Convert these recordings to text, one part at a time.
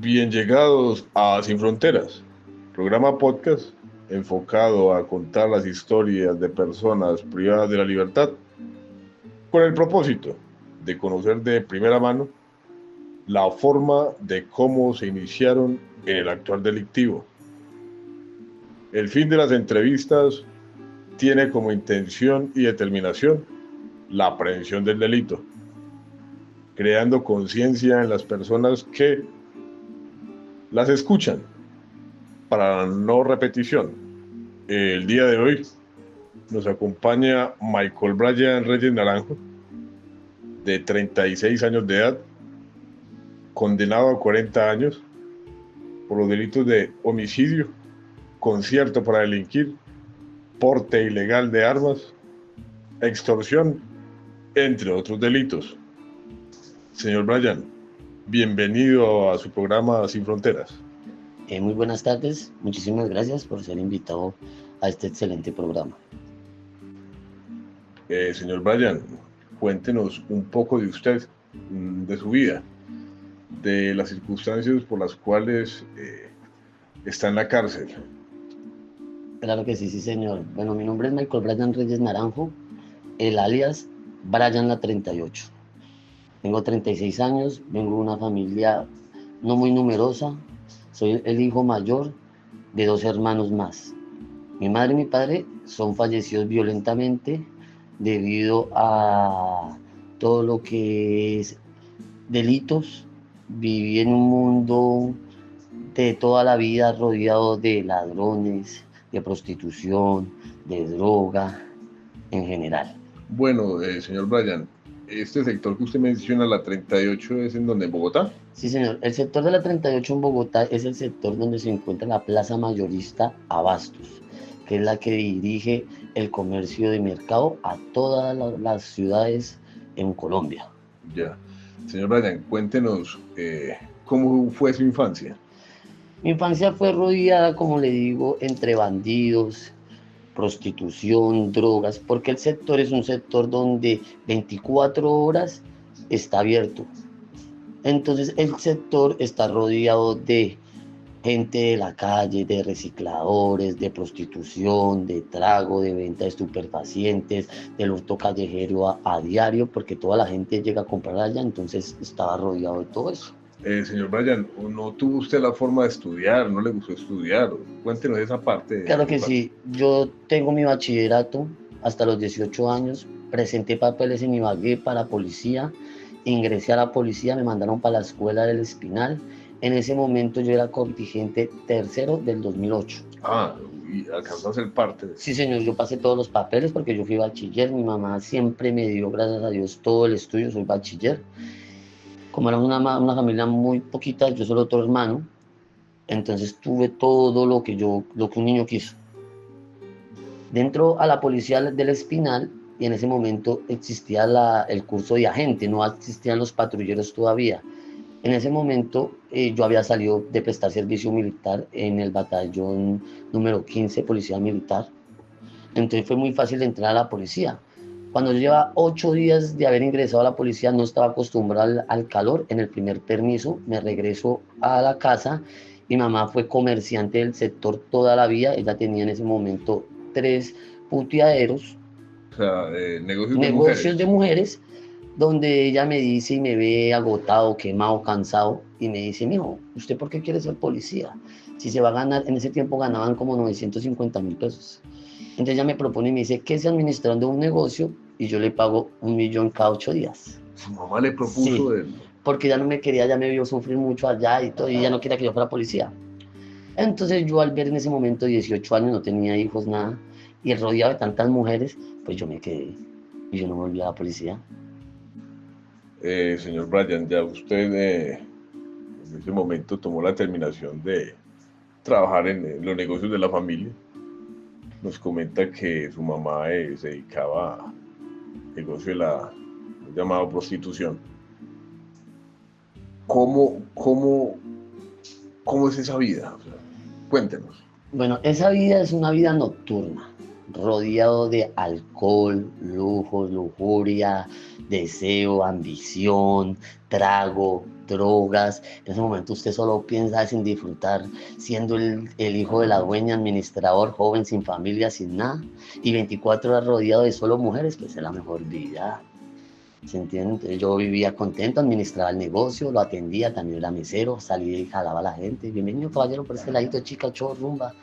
Bien llegados a Sin Fronteras, programa podcast enfocado a contar las historias de personas privadas de la libertad con el propósito de conocer de primera mano la forma de cómo se iniciaron en el actuar delictivo. El fin de las entrevistas tiene como intención y determinación la prevención del delito, creando conciencia en las personas que las escuchan para la no repetición. El día de hoy nos acompaña Michael Brian Reyes Naranjo, de 36 años de edad, condenado a 40 años por los delitos de homicidio, concierto para delinquir, porte ilegal de armas, extorsión, entre otros delitos. Señor Brian, bienvenido a su programa Sin Fronteras. Muy buenas tardes, muchísimas gracias por ser invitado a este excelente programa. Señor Brian, cuéntenos un poco de usted, de su vida, de las circunstancias por las cuales está en la cárcel. Claro que sí, sí señor. Bueno, mi nombre es Michael Brian Reyes Naranjo, el alias Brian la 38. Tengo 36 años, vengo de una familia no muy numerosa, soy el hijo mayor de 2 hermanos más. Mi madre y mi padre son fallecidos violentamente debido a todo lo que es delitos. Viví en un mundo de toda la vida rodeado de ladrones, de prostitución, de droga en general. Bueno, señor Brian, este sector que usted menciona, la 38, ¿es en donde? ¿En Bogotá? Sí, señor. El sector de la 38 en Bogotá es el sector donde se encuentra la plaza mayorista Abastos, que es la que dirige el comercio de mercado a todas las ciudades en Colombia. Ya. Señor Brian, cuéntenos cómo fue su infancia. Mi infancia fue rodeada, como le digo, entre bandidos, prostitución, drogas, porque el sector es un sector donde 24 horas está abierto. Entonces el sector está rodeado de gente de la calle, de recicladores, de prostitución, de trago, de venta de estupefacientes, del hurto callejero a diario, porque toda la gente llega a comprar allá, entonces estaba rodeado de todo eso. Señor Brian, ¿no tuvo usted la forma de estudiar? ¿No le gustó estudiar? Cuéntenos esa parte de Claro su que infancia. sí, yo tengo mi bachillerato hasta los 18 años, presenté papeles en Ibagué para policía, ingresé a la policía, me mandaron para la escuela del Espinal. En ese momento yo era contingente tercero del 2008. Ah, y alcanzó a ser parte de... Sí, señor, yo pasé todos los papeles porque yo fui bachiller, mi mamá siempre me dio, gracias a Dios, todo el estudio, soy bachiller. Como era una familia muy poquita, yo solo otro hermano, entonces tuve todo lo que un niño quiso. Dentro a la policía del Espinal, y en ese momento existía el curso de agente, no existían los patrulleros todavía. En ese momento yo había salido de prestar servicio militar en el batallón número 15, Policía Militar. Entonces fue muy fácil entrar a la policía. Cuando yo llevaba 8 días de haber ingresado a la policía, no estaba acostumbrado al calor. En el primer permiso me regreso a la casa. Mi mamá fue comerciante del sector toda la vida. Ella tenía en ese momento 3 puteaderos, O sea, negocios de negocios de mujeres. mujeres, donde ella me dice y me ve agotado, quemado, cansado, y me dice: mijo, ¿usted por qué quiere ser policía? Si se va a ganar, en ese tiempo ganaban como 950.000 pesos. Entonces ella me propone y me dice que es administrando un negocio y yo le pago 1.000.000 cada 8 días. Su mamá le propuso Sí, de... porque ya no me quería, ya me vio sufrir mucho allá y todo, y ella no quería que yo fuera policía. Entonces yo, al ver en ese momento 18 años, no tenía hijos, nada, y rodeado de tantas mujeres, pues yo me quedé y yo no volví a la policía. Señor Brian, ya usted en ese momento tomó la determinación de trabajar en los negocios de la familia. Nos comenta que su mamá se dedicaba al negocio de la llamada prostitución. ¿Cómo, cómo, cómo es esa vida? O sea, cuéntenos. Bueno, esa vida es una vida nocturna. rodeado de alcohol, lujos, lujuria, deseo, ambición, trago, drogas. En ese momento usted solo piensa en disfrutar, siendo el hijo de la dueña, administrador, joven, sin familia, sin nada, y 24 horas rodeado de solo mujeres, pues es la mejor vida. ¿Se entiende? Entonces yo vivía contento, administraba el negocio, lo atendía, también era mesero, salía y jalaba a la gente. Bienvenido, caballero, por este ladito, chica, show, rumba.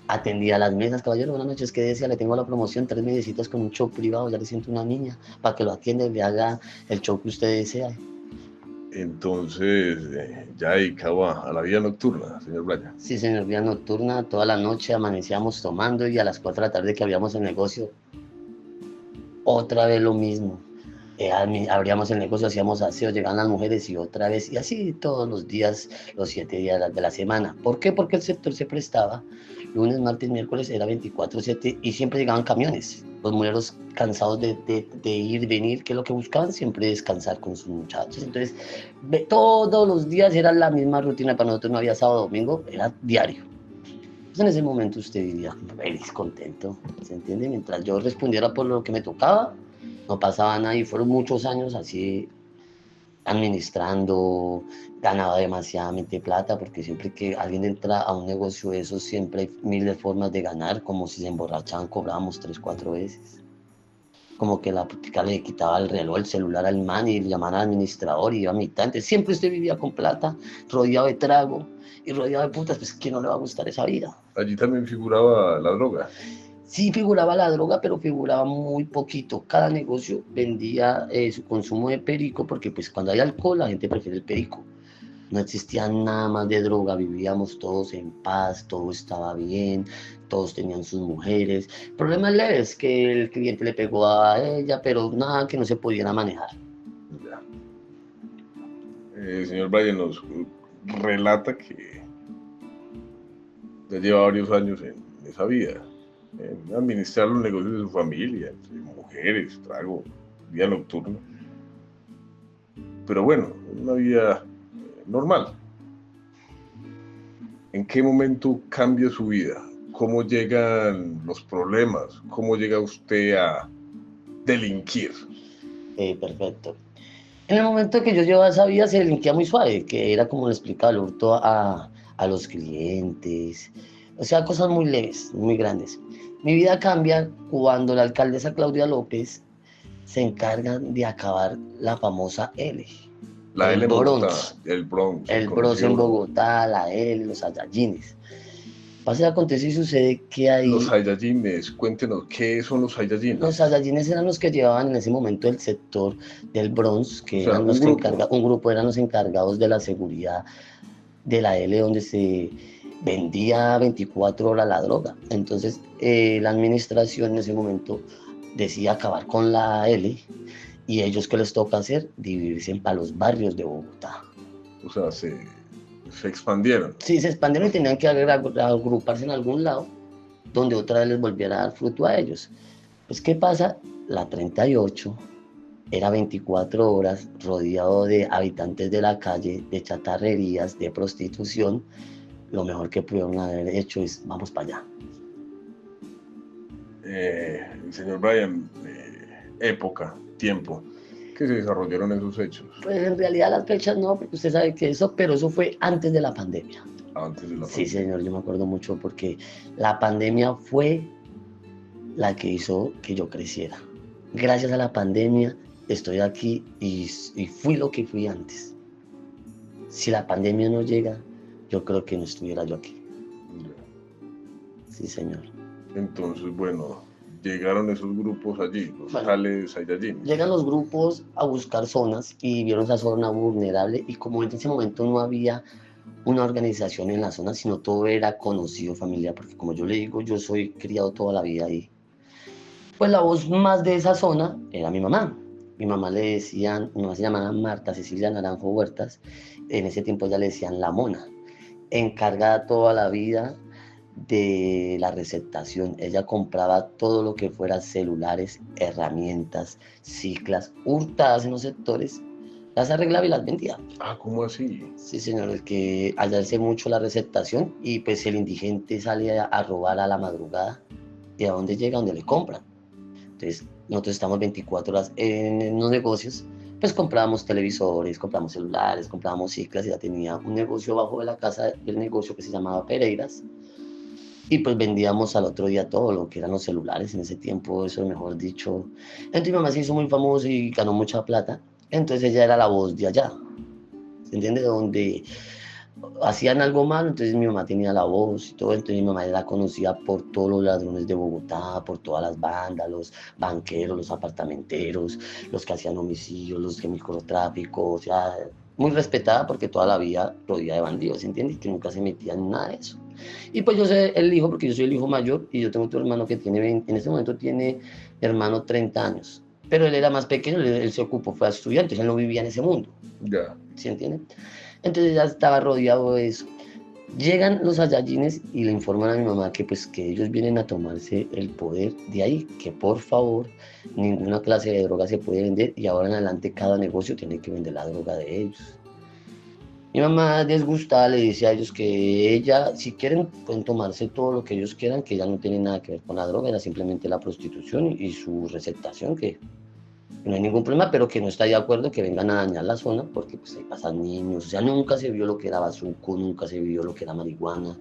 Atendía las mesas, caballero, buenas noches, ¿qué decía? Le tengo la promoción, 3 mesecitas con un show privado, ya le siento una niña, para que lo atienda y le haga el show que usted desea. Entonces, ya dedicado a la vida nocturna, señor Brian. Sí, señor, vida nocturna, toda la noche amanecíamos tomando y a las 4 de la tarde que abríamos el negocio, otra vez lo mismo. Abríamos el negocio, hacíamos aseo, llegaban las mujeres y otra vez, y así todos los días, los 7 días de la semana. ¿Por qué? Porque el sector se prestaba, lunes, martes, miércoles, era 24/7 y siempre llegaban camiones. Los mujeres cansados de ir, venir, que lo que buscaban siempre descansar con sus muchachos. Entonces, todos los días era la misma rutina, para nosotros no había sábado, domingo, era diario. Entonces, en ese momento usted vivía feliz, contento, ¿se entiende? Mientras yo respondiera por lo que me tocaba, no pasaba nada y fueron muchos años así administrando, ganaba demasiadamente plata porque siempre que alguien entra a un negocio de esos siempre hay miles de formas de ganar, como si se emborrachaban cobrábamos 3, 4 veces. Como que la putica le quitaba el reloj, el celular al man y le llamaban al administrador y iba a mitad. Siempre usted vivía con plata, rodeado de trago y rodeado de putas, pues ¿quién no le va a gustar esa vida? Allí también figuraba la droga. Sí figuraba la droga, pero figuraba muy poquito. Cada negocio vendía su consumo de perico, porque pues cuando hay alcohol la gente prefiere el perico. No existía nada más de droga, vivíamos todos en paz, todo estaba bien, todos tenían sus mujeres. Problemas leves, que el cliente le pegó a ella, pero nada que no se pudiera manejar. Ya. Señor Brian nos relata que ya lleva varios años en esa vida, en administrar los negocios de su familia, entre mujeres, trago, vida nocturna. Pero bueno, una vida normal. ¿En qué momento cambia su vida? ¿Cómo llegan los problemas? ¿Cómo llega usted a delinquir? Perfecto. En el momento que yo llevaba esa vida se delinquía muy suave, que era como le explicaba, el hurto a los clientes, o sea, cosas muy leves, muy grandes. Mi vida cambia cuando la alcaldesa Claudia López se encarga de acabar la famosa L, La el L en Bogotá, Bronx, el Bronx, el Bronx en Bogotá, la L, los Saiyajines. Pasa y acontece y sucede que ahí... Los Saiyajines, cuéntenos, ¿qué son los Saiyajines? Los Saiyajines eran los que llevaban en ese momento el sector del Bronx, que O sea, eran los que un grupo eran los encargados de la seguridad de la L, donde se vendía 24 horas la droga. Entonces, la administración en ese momento decide acabar con la L y ellos, ¿qué les toca hacer? Dividirse para los barrios de Bogotá. O sea, se expandieron. Sí, se expandieron y tenían que agruparse en algún lado donde otra vez les volviera a dar fruto a ellos. Pues, ¿qué pasa? La 38 era 24 horas rodeado de habitantes de la calle, de chatarrerías, de prostitución. Lo mejor que pudieron haber hecho es, vamos para allá. Señor Brian, época, tiempo, ¿qué se desarrollaron esos hechos? Pues en realidad las fechas no, porque usted sabe que eso, pero eso fue antes de la pandemia. Antes de la Sí, pandemia. señor, yo me acuerdo mucho porque la pandemia fue la que hizo que yo creciera. Gracias a la pandemia estoy aquí y fui lo que fui antes. Si la pandemia no llega, yo creo que no estuviera yo aquí. Sí, señor. Entonces, bueno, llegaron esos grupos allí, los tales Saiyajines. Llegan los grupos a buscar zonas y vieron esa zona vulnerable y como en ese momento no había una organización en la zona, sino todo era conocido, familiar, porque como yo le digo, yo soy criado toda la vida ahí. Pues la voz más de esa zona era mi mamá. Mi mamá le decían, mi mamá se llamaba Marta Cecilia Naranjo Huertas, en ese tiempo ya le decían La Mona, encargada toda la vida de la receptación. Ella compraba todo lo que fuera celulares, herramientas, ciclas, hurtadas en los sectores, las arreglaba y las vendía. Ah, ¿cómo así? Sí, señor, el que hallarse mucho la receptación y pues el indigente sale a robar a la madrugada. ¿Y a dónde llega? Donde le compran. Entonces, nosotros estamos 24 horas en los negocios, pues comprábamos televisores, compramos celulares, comprábamos ciclas, y ya tenía un negocio bajo de la casa del negocio que se llamaba Pereiras, y pues vendíamos al otro día todo lo que eran los celulares en ese tiempo, eso mejor dicho. Entonces mi mamá se hizo muy famosa y ganó mucha plata, entonces ella era la voz de allá, ¿se entiende? Donde hacían algo mal, entonces mi mamá tenía la voz y todo, entonces mi mamá era conocida por todos los ladrones de Bogotá, por todas las bandas, los banqueros, los apartamenteros, los que hacían homicidios, los que microtráfico, o sea, muy respetada porque toda la vida rodeada de bandidos, ¿entiendes? Que nunca se metía en nada de eso. Y pues yo soy el hijo, porque yo soy el hijo mayor, y yo tengo otro hermano que tiene 20, en este momento tiene hermano 30 años, pero él era más pequeño, él se ocupó, fue a estudiar, entonces él no vivía en ese mundo, Ya. ¿sí entienden? Entonces ya estaba rodeado de eso. Llegan los Saiyajines y le informan a mi mamá que pues que ellos vienen a tomarse el poder de ahí, que por favor ninguna clase de droga se puede vender, y ahora en adelante cada negocio tiene que vender la droga de ellos. Mi mamá disgustada le dice a ellos que ella, si quieren, pueden tomarse todo lo que ellos quieran, que ella no tiene nada que ver con la droga, era simplemente la prostitución y su receptación, que no hay ningún problema, pero que no está de acuerdo que vengan a dañar la zona, porque pues ahí pasan niños, o sea, nunca se vio lo que era bazuco, nunca se vio lo que era marihuana,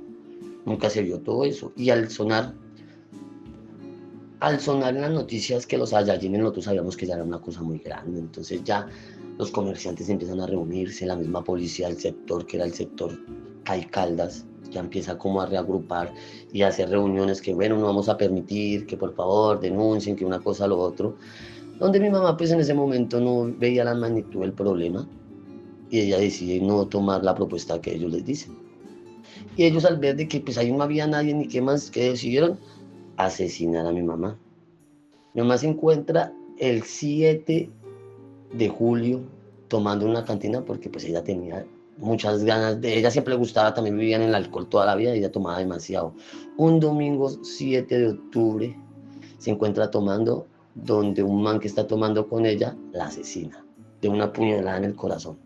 nunca se vio todo eso. Y al sonar en las noticias que los Saiyajines, nosotros sabíamos que ya era una cosa muy grande, entonces ya los comerciantes empiezan a reunirse, la misma policía del sector, que era el sector Cay Caldas, ya empieza como a reagrupar y a hacer reuniones que, bueno, no vamos a permitir, que por favor denuncien, que una cosa, lo otro, donde mi mamá pues en ese momento no veía la magnitud del problema, y ella decide no tomar la propuesta que ellos les dicen. Y ellos, al ver de que pues ahí no había nadie ni qué más, que decidieron asesinar a mi mamá. Mi mamá se encuentra el 7 de julio tomando una cantina, porque pues ella tenía muchas ganas de, ella siempre le gustaba, también vivía en el alcohol toda la vida y ella tomaba demasiado. Un domingo 7 de octubre se encuentra tomando, donde un man que está tomando con ella la asesina de una puñalada en el corazón.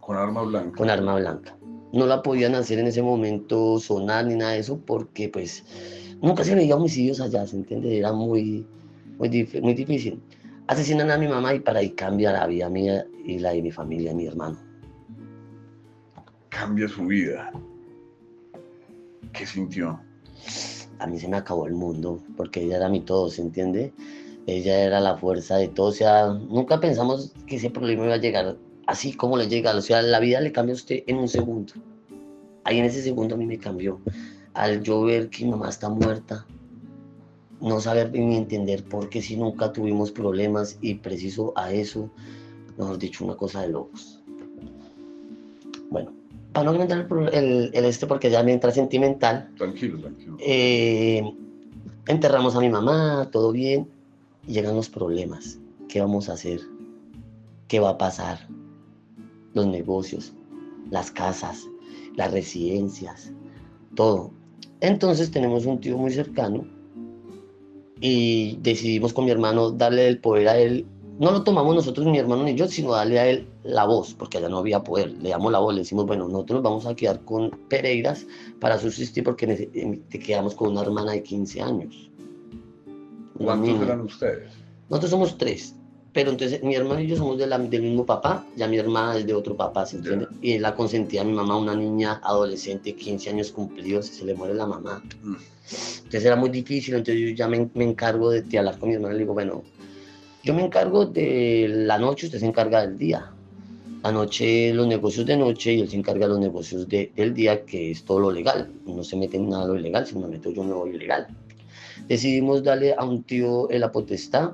Con arma blanca. Con arma blanca. No la podían hacer en ese momento sonar ni nada de eso, porque pues nunca se veía homicidios allá, ¿se entiende? Era muy difícil. Asesinan a mi mamá y para ahí cambia la vida mía y la de mi familia, mi hermano. Cambia su vida. ¿Qué sintió? A mí se me acabó el mundo, porque ella era mi todo, ¿se entiende? Ella era la fuerza de todo, o sea, nunca pensamos que ese problema iba a llegar así como le llega, o sea, la vida le cambia a usted en un segundo. Ahí en ese segundo a mí me cambió. Al yo ver que mi mamá está muerta, no saber ni entender por qué si nunca tuvimos problemas, y preciso a eso, mejor dicho, una cosa de locos. Bueno, para no aumentar porque ya me entra sentimental. Tranquilo, tranquilo. Enterramos a mi mamá, todo bien, y llegan los problemas. ¿Qué vamos a hacer? ¿Qué va a pasar? Los negocios, las casas, las residencias, todo. Entonces tenemos un tío muy cercano y decidimos con mi hermano darle el poder a él. No lo tomamos nosotros, mi hermano ni yo, sino darle a él la voz, porque allá no había poder. Le damos la voz, le decimos, bueno, nosotros nos vamos a quedar con Pereiras para subsistir, porque te quedamos con una hermana de 15 años. ¿Cuántos eran ustedes? Nosotros somos 3, pero entonces mi hermano y yo somos del mismo papá, ya mi hermana es de otro papá, ¿se entiende? Yeah. Y la consentía a mi mamá, una niña adolescente, 15 años cumplidos, se le muere la mamá. Entonces era muy difícil, entonces yo ya me encargo de hablar con mi hermana, le digo, bueno, yo me encargo de la noche, usted se encarga del día. La noche, los negocios de noche, y él se encarga de los negocios del día, que es todo lo legal. No se mete en nada de lo ilegal, si me meto yo me voy ilegal. Decidimos darle a un tío la potestad.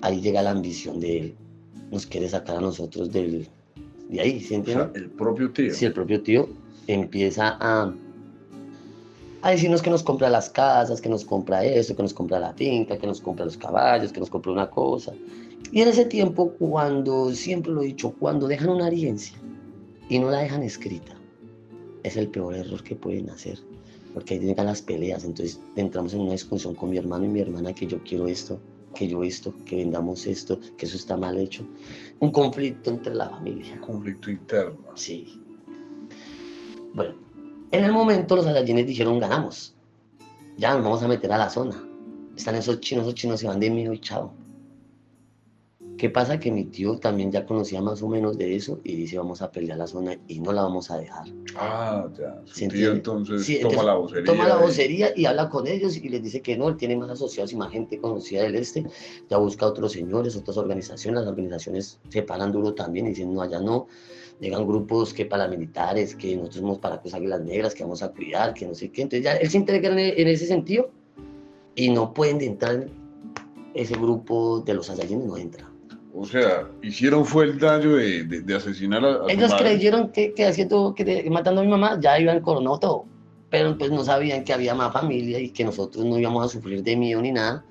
Ahí llega la ambición de él. Nos quiere sacar a nosotros de ahí, ¿sí entiende? O sea, el propio tío. Sí, el propio tío empieza a decirnos que nos compra las casas, que nos compra eso, que nos compra la finca, que nos compra los caballos, que nos compra una cosa. Y en ese tiempo, cuando, siempre lo he dicho, cuando dejan una herencia y no la dejan escrita, es el peor error que pueden hacer, porque ahí llegan las peleas. Entonces entramos en una discusión con mi hermano y mi hermana, que yo quiero esto, que yo esto, que vendamos esto, que eso está mal hecho. Un conflicto entre la familia. Un conflicto interno. Sí. Bueno, en el momento los Saiyajines dijeron, ganamos. ya nos vamos a meter a la zona. Están esos chinos se van de miedo y chao. ¿Qué pasa? Que mi tío también ya conocía más o menos de eso y dice, vamos a pelear la zona y no la vamos a dejar. Ah, ya. ¿Se Su tío entiende? entonces Sí, toma entonces la toma la vocería y... vocería y habla con ellos y les dice que no, él tiene más asociados y más gente conocida del este, ya busca a otros señores, otras organizaciones, las organizaciones se paran duro también y dicen, no, allá no, llegan grupos que paramilitares, que nosotros somos Paracos Águilas Negras, que vamos a cuidar, que no sé qué, entonces ya él se integra en ese sentido y no pueden entrar ese grupo de los Saiyajines, no entra. O sea, hicieron fue el daño de asesinar a su Ellos madre. creyeron que haciendo, matando a mi mamá ya iban coronado todo, pero pues no sabían que había más familia y que nosotros no íbamos a sufrir de miedo ni nada.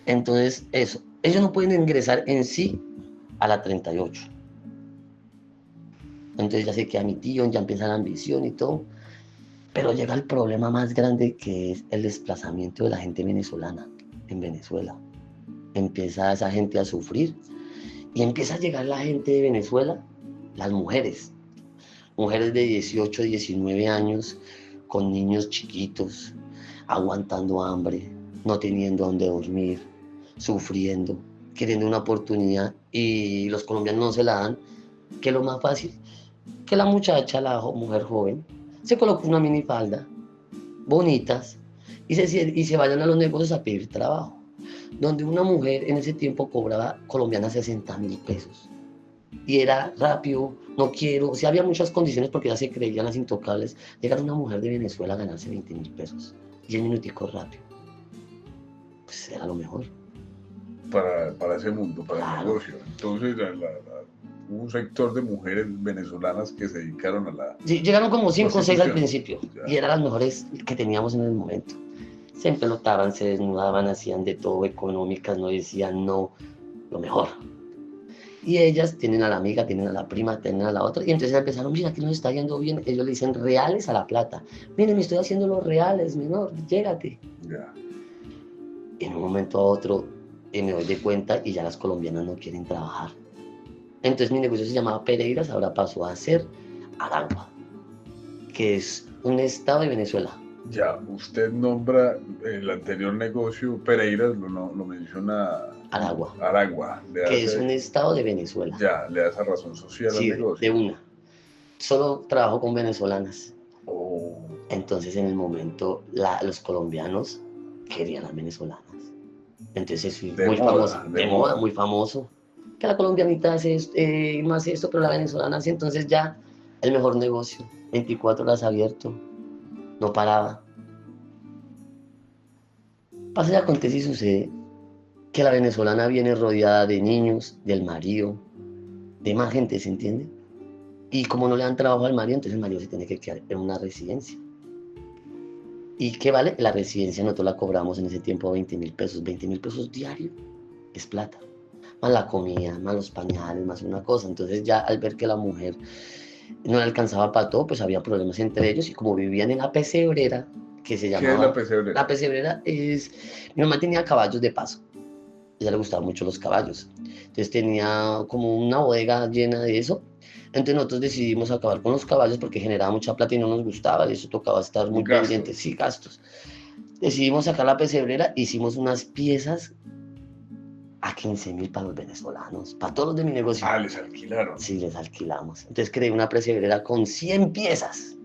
Entonces, eso, ellos no pueden ingresar en sí a la 38. Entonces ya se queda mi tío, ya empieza la ambición y todo, pero llega el problema más grande que es el desplazamiento de la gente venezolana en Venezuela. Empieza esa gente a sufrir y empieza a llegar la gente de Venezuela, las mujeres de 18, 19 años, con niños chiquitos, aguantando hambre, no teniendo dónde dormir, sufriendo, queriendo una oportunidad y los colombianos no se la dan, que es lo más fácil, que la muchacha, mujer joven, se coloque una minifalda, bonitas, y se vayan a los negocios a pedir trabajo, donde una mujer en ese tiempo cobraba colombiana 60.000 pesos y era rápido, no quiero, o sea, había muchas condiciones porque ya se creían las intocables. Llegar una mujer de Venezuela a ganarse 20.000 pesos, 10 minuticos rápido, pues era lo mejor. Para ese mundo, para el Claro. negocio. Entonces, hubo un sector de mujeres venezolanas que se dedicaron a la Sí, llegaron como 5 o 6 al prostitución. principio Ya. y eran las mejores que teníamos en el momento. Se empelotaban, se desnudaban, hacían de todo, económicas, no decían no, lo mejor. Y ellas tienen a la amiga, tienen a la prima, tienen a la otra. Y entonces empezaron, mira, que nos está yendo bien. Ellos le dicen reales a la plata. Miren, me estoy haciendo los reales, menor, llégate. Ya. Y en un momento a otro me doy de cuenta y ya las colombianas no quieren trabajar. Entonces mi negocio se llamaba Pereiras, ahora pasó a ser Aragua, que es un estado de Venezuela. Ya, usted nombra el anterior negocio, Pereira, lo menciona Aragua, Aragua, que es un estado de Venezuela. ya, le da esa razón social al Sí, de negocio. una. Solo trabajo con venezolanas. Oh, Entonces en el momento los colombianos querían a las venezolanas. Entonces fui de muy famoso, moda, de de moda, moda. muy famoso. Que la colombianita hace no hace esto, pero la venezolana hace, entonces ya el mejor negocio. 24 horas abierto, no paraba. Pasa y acontece y sucede que la venezolana viene rodeada de niños, del marido, de más gente, ¿se entiende? Y como no le dan trabajo al marido, entonces el marido se tiene que quedar en una residencia. ¿Y qué vale? La residencia nosotros la cobramos en ese tiempo 20.000 pesos. 20.000 pesos diario es plata. Más la comida, más los pañales, más una cosa. Entonces ya al ver que la mujer no le alcanzaba para todo, pues había problemas entre ellos y como vivían en la pesebrera, que se ¿Qué es la llamaba, pesebrera? la pesebrera es, mi mamá tenía caballos de paso, a ella le gustaban mucho los caballos, entonces tenía como una bodega llena de eso, entonces nosotros decidimos acabar con los caballos porque generaba mucha plata y no nos gustaba y eso tocaba estar muy Gastos. pendientes, sí, gastos. Decidimos sacar la pesebrera, hicimos unas piezas a 15.000 para los venezolanos, para todos los de mi negocio. Ah, les alquilaron. Sí, les alquilamos. Entonces creé una pesebrera con 100 piezas,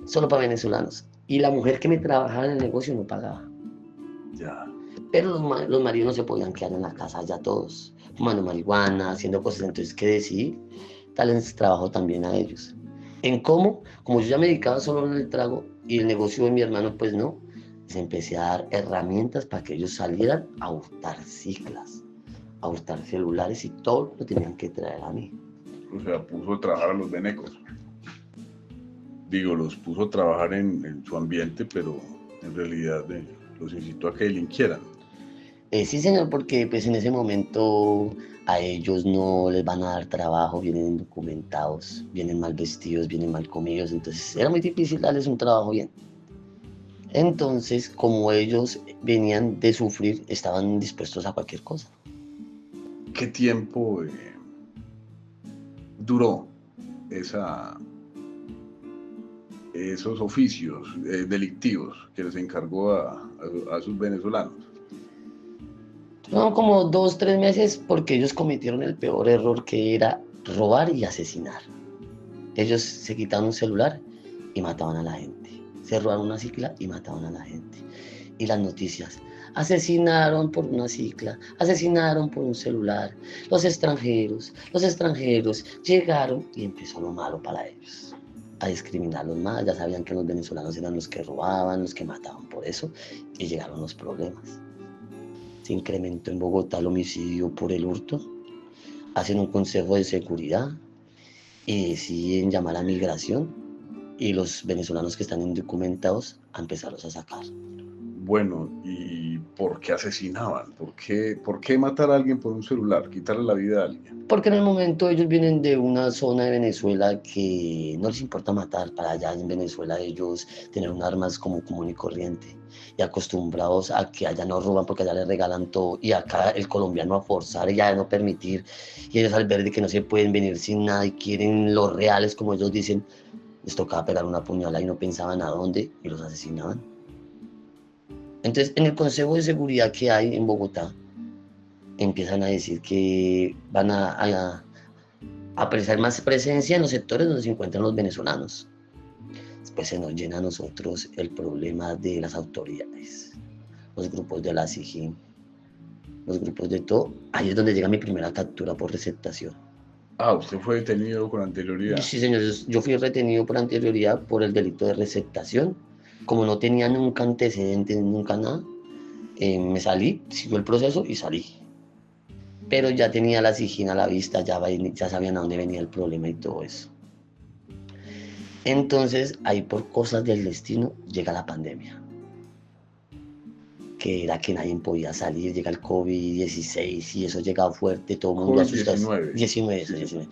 solo para venezolanos. Y la mujer que me trabajaba en el negocio no pagaba. Ya. Pero los maridos no se podían quedar en la casa ya todos, fumando marihuana, haciendo cosas. Entonces, ¿qué decidí? Darles trabajo también a ellos. ¿En cómo? Como yo ya me dedicaba solo en el trago y el negocio de mi hermano, pues no, les empecé a dar herramientas para que ellos salieran a hurtar ciclas, a hurtar celulares y todo lo tenían que traer a mí. O sea, puso a trabajar a los venecos. Digo, los puso a trabajar en su ambiente, pero en realidad los incitó a que delinquieran. Sí, señor, porque pues en ese momento a ellos no les van a dar trabajo, vienen indocumentados, vienen mal vestidos, vienen mal comidos, entonces era muy difícil darles un trabajo bien. Entonces, como ellos venían de sufrir, estaban dispuestos a cualquier cosa. ¿Qué tiempo duró esa esos oficios delictivos que les encargó a sus venezolanos? Fueron como 2, 3 meses porque ellos cometieron el peor error, que era robar y asesinar. Ellos se quitaban un celular y mataban a la gente. Se robaron una cicla y mataban a la gente. Y las noticias: asesinaron por una cicla, asesinaron por un celular, los extranjeros llegaron, y empezó lo malo para ellos, a discriminarlos más. Ya sabían que los venezolanos eran los que robaban, los que mataban, por eso, y llegaron los problemas. Se incrementó en Bogotá el homicidio por el hurto, hacen un consejo de seguridad y deciden llamar a migración, y los venezolanos que están indocumentados a empezarlos a sacar. Bueno, ¿y por qué asesinaban? ¿Por qué matar a alguien por un celular? Quitarle la vida a alguien. Porque en el momento ellos vienen de una zona de Venezuela que no les importa matar. Para allá en Venezuela ellos tienen un arma como común y corriente, y acostumbrados a que allá no roban porque allá les regalan todo, y acá el colombiano a forzar y a no permitir, y ellos al ver de que no se pueden venir sin nada y quieren los reales, como ellos dicen, les tocaba pegar una puñalada y no pensaban a dónde, y los asesinaban. Entonces, en el Consejo de Seguridad que hay en Bogotá, empiezan a decir que van a prestar más presencia en los sectores donde se encuentran los venezolanos. Después se nos llena a nosotros el problema de las autoridades, los grupos de la SIGIN, los grupos de todo. Ahí es donde llega mi primera captura por receptación. Ah, usted fue detenido con anterioridad. Sí, señor, yo fui retenido por anterioridad por el delito de receptación. Como no tenía nunca antecedentes, nunca nada, me salí, siguió el proceso y salí. Pero ya tenía la SIGIN a la vista, ya sabían a dónde venía el problema y todo eso. Entonces, ahí por cosas del destino llega la pandemia, que era que nadie podía salir, llega el COVID-16 y eso llegaba fuerte, todo el mundo asustado. COVID-19. 19.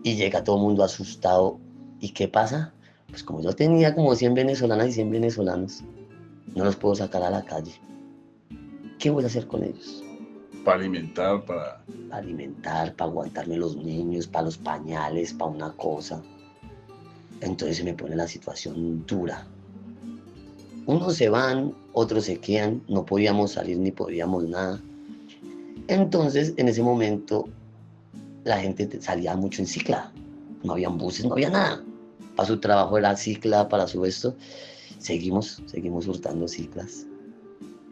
Y llega todo el mundo asustado. ¿Y qué pasa? Pues como yo tenía como 100 venezolanas y 100 venezolanos, no los puedo sacar a la calle. ¿Qué voy a hacer con ellos? Para alimentar, para aguantarme los niños, para los pañales, para una cosa. Entonces se me pone la situación dura. Unos se van, otros se quedan, no podíamos salir ni podíamos nada. Entonces, en ese momento, la gente salía mucho en cicla. No habían buses, no había nada. Para su trabajo era cicla, para su esto. Seguimos hurtando ciclas.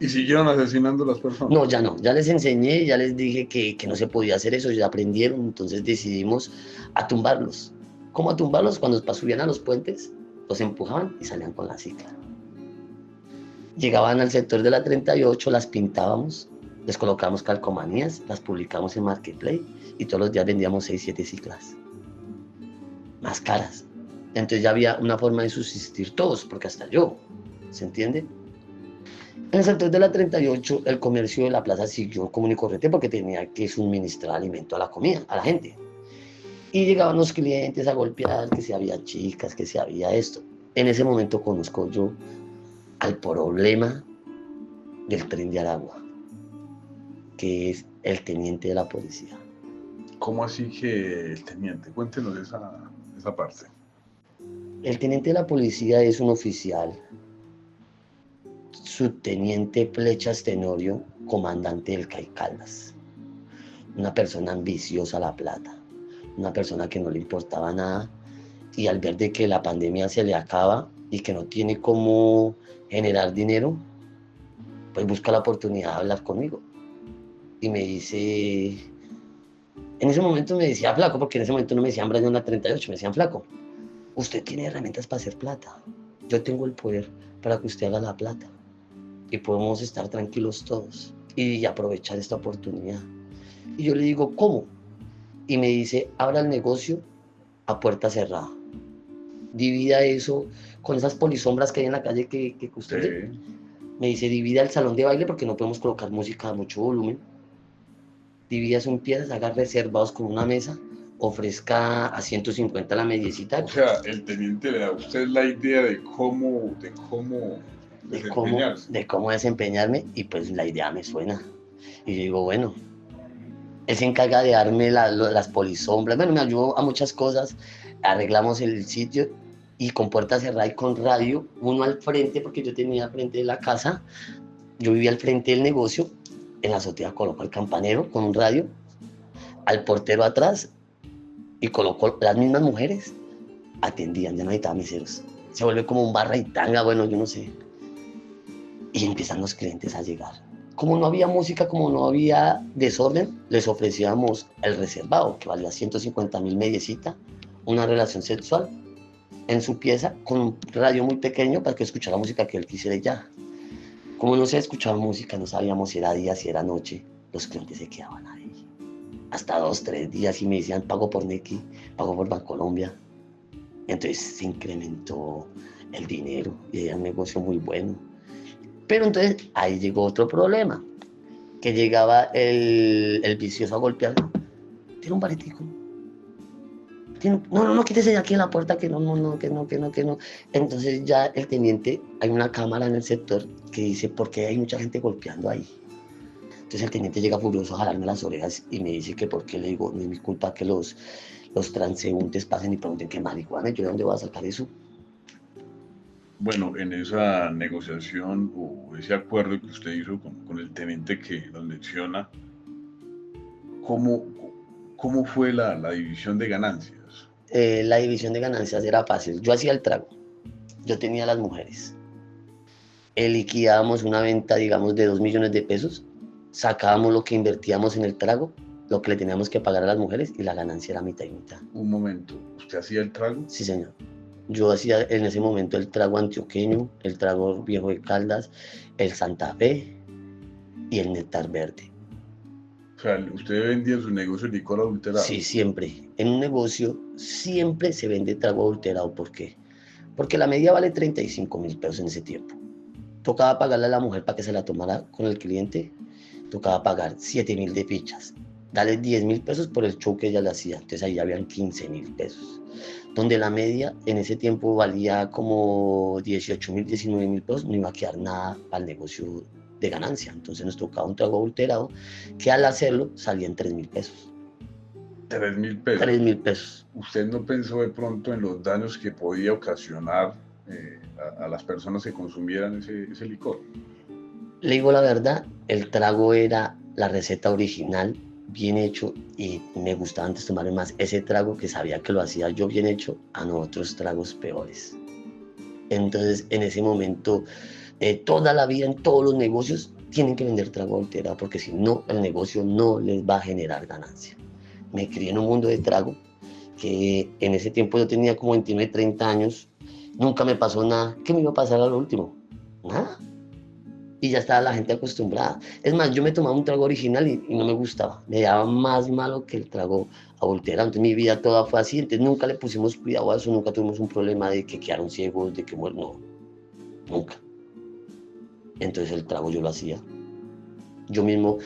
¿Y siguieron asesinando a las personas? No, ya no. Ya les enseñé, ya les dije que no se podía hacer eso, ya aprendieron. Entonces decidimos a tumbarlos. ¿Cómo a tumbarlos? Cuando subían a los puentes, los empujaban y salían con la cicla. Llegaban al sector de la 38, las pintábamos, les colocábamos calcomanías, las publicamos en Marketplace y todos los días vendíamos 6, 7 ciclas. Más caras. Entonces ya había una forma de subsistir todos, porque hasta yo, ¿se entiende? En el sector de la 38, el comercio de la plaza siguió común y corriente porque tenía que suministrar alimento a la comida, a la gente. Y llegaban los clientes a golpear, que si había chicas, que si había esto. En ese momento conozco yo al problema del tren de Aragua, que es el teniente de la policía. ¿Cómo así que el teniente? Cuéntenos esa parte. El teniente de la policía es un oficial, subteniente Flechas Tenorio, comandante del CAI Caldas. Una persona ambiciosa a la plata, una persona que no le importaba nada, y al ver de que la pandemia se le acaba y que no tiene cómo generar dinero, pues busca la oportunidad de hablar conmigo. Y me dice, en ese momento me decía flaco, porque en ese momento no me decían Brian la 38, me decían flaco, usted tiene herramientas para hacer plata, yo tengo el poder para que usted haga la plata y podemos estar tranquilos todos y aprovechar esta oportunidad. Y yo le digo, ¿cómo? Y me dice, abra el negocio a puerta cerrada, divida eso con esas polisombras que hay en la calle que usted... Sí. Me dice, divida el salón de baile porque no podemos colocar música a mucho volumen. Divida sus piezas, haga reservados con una mesa, ofrezca a 150 la mediecita. O sea, el teniente le da a usted la idea de cómo desempeñarse. De cómo desempeñarme, y pues la idea me suena. Y yo digo, bueno, él se encarga de darme las polisombras, bueno, me ayudó a muchas cosas, arreglamos el sitio y con puerta cerrada y con radio, uno al frente, porque yo tenía al frente de la casa, yo vivía al frente del negocio, en la azotea colocó al campanero con un radio, al portero atrás y colocó las mismas mujeres, atendían, ya no necesitaba meseros. Se vuelve como un barra y tanga, bueno, yo no sé. Y empiezan los clientes a llegar. Como no había música, como no había desorden, les ofrecíamos el reservado, que valía 150.000 mediecita, una relación sexual en su pieza con un radio muy pequeño para que escuchara la música que él quisiera y ya. Como no se escuchaba música, no sabíamos si era día, si era noche, los clientes se quedaban ahí. Hasta 2, 3 días y me decían, pago por Nequi, pago por Bancolombia. Entonces se incrementó el dinero y era un negocio muy bueno. Pero entonces ahí llegó otro problema, que llegaba el vicioso a golpear. Tiene un baretico. No, quítese de aquí en la puerta, que no, que no. Entonces ya el teniente, hay una cámara en el sector que dice, ¿por qué hay mucha gente golpeando ahí? Entonces el teniente llega furioso a jalarme las orejas y me dice que por qué. Le digo, no es mi culpa que los transeúntes pasen y pregunten qué marihuana, ¿yo de dónde voy a sacar eso? Bueno, en esa negociación o ese acuerdo que usted hizo con el teniente que nos menciona, ¿cómo, cómo fue la división de ganancias? La división de ganancias era fácil. Yo hacía el trago, yo tenía las mujeres. Liquidábamos una venta, digamos, de 2 millones de pesos, sacábamos lo que invertíamos en el trago, lo que le teníamos que pagar a las mujeres y la ganancia era mitad y mitad. Un momento, ¿usted hacía el trago? Sí, señor. Yo hacía en ese momento el trago antioqueño, el trago viejo de Caldas, el Santa Fe y el Néctar Verde. O sea, usted vendía su negocio de licor adulterado. Sí, siempre. En un negocio siempre se vende trago adulterado. ¿Por qué? Porque la media vale 35.000 pesos en ese tiempo. Tocaba pagarle a la mujer para que se la tomara con el cliente. Tocaba pagar 7.000 de fichas. Dale 10.000 pesos por el show que ella le hacía. Entonces ahí habían 15.000 pesos. Donde la media en ese tiempo valía como 18.000, 19.000 pesos. No iba a quedar nada para el negocio de ganancia. Entonces nos tocaba un trago adulterado que al hacerlo salía en 3.000 pesos. 3.000 pesos. 3.000 pesos. ¿Usted no pensó de pronto en los daños que podía ocasionar a las personas que consumieran ese licor? Le digo la verdad, el trago era la receta original, bien hecho, y me gustaba antes tomar más ese trago que sabía que lo hacía yo bien hecho, a no otros tragos peores. Entonces, en ese momento, toda la vida, en todos los negocios, tienen que vender trago adulterado, porque si no, el negocio no les va a generar ganancia. Me crié en un mundo de trago, que en ese tiempo yo tenía como 29, 30 años, nunca me pasó nada. ¿Qué me iba a pasar al último? Nada. Y ya estaba la gente acostumbrada. Es más, yo me tomaba un trago original y no me gustaba. Me daba más malo que el trago adulterado. Entonces mi vida toda fue así. Entonces nunca le pusimos cuidado a eso. Nunca tuvimos un problema de que quedaron ciegos, de que mueren. No, nunca. Entonces el trago yo lo hacía. Yo mismo,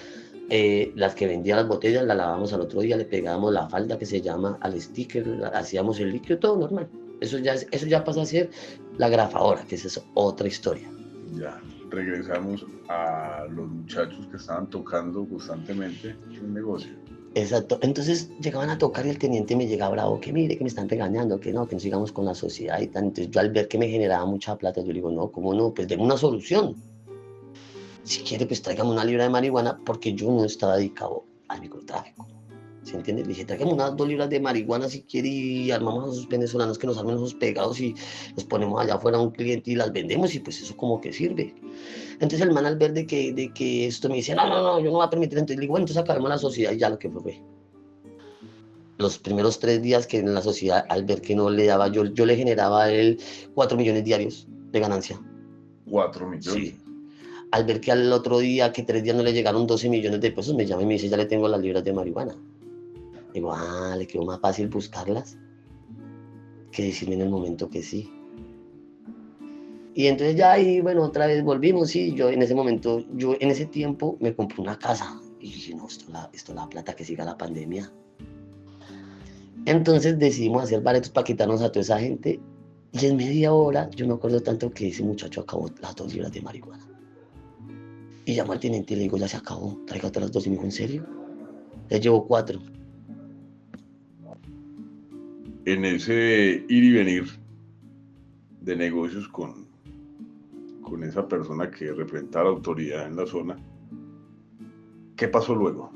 las que vendía las botellas, las lavábamos al otro día, le pegábamos la falda que se llama al sticker, hacíamos el líquido, todo normal. Eso ya pasa a ser la grafadora, que esa es otra historia. Ya, regresamos a los muchachos que estaban tocando constantemente el negocio. Exacto. Entonces llegaban a tocar y el teniente me llegaba bravo, que mire, que me están regañando, que no sigamos con la sociedad y tal. Entonces yo al ver que me generaba mucha plata, yo le digo, no, ¿cómo no? Pues denme una solución. Si quiere, pues tráigame una libra de marihuana, porque yo no estaba dedicado al microtráfico. ¿Se entiende? Le dije, tráigame unas 2 libras de marihuana si quiere y armamos a esos venezolanos que nos armen esos pegados y los ponemos allá afuera a un cliente y las vendemos y pues eso como que sirve. Entonces el man al ver de que esto me dice, no, yo no voy a permitir. Entonces le digo, bueno, entonces acabemos la sociedad y ya lo que fue. Los primeros 3 días que en la sociedad, al ver que no le daba, yo le generaba a él 4 millones diarios de ganancia. 4 millones. Sí. Al ver que al otro día, que 3 días no le llegaron 12 millones de pesos, me llama y me dice, ya le tengo las libras de marihuana. Digo, le quedó más fácil buscarlas que decirme en el momento que sí. Y entonces ya ahí, bueno, otra vez volvimos, sí, yo en ese tiempo me compré una casa. Y dije, no, esto la plata que siga la pandemia. Entonces decidimos hacer baretos para quitarnos a toda esa gente. Y en media hora, yo me acuerdo tanto que ese muchacho acabó las 2 libras de marihuana. Y llamó al teniente y le digo, ya se acabó, tráigate las 2. Y me dijo, ¿en serio? Le llevo 4. En ese ir y venir, de negocios con esa persona que representaba la autoridad en la zona. ¿Qué pasó luego?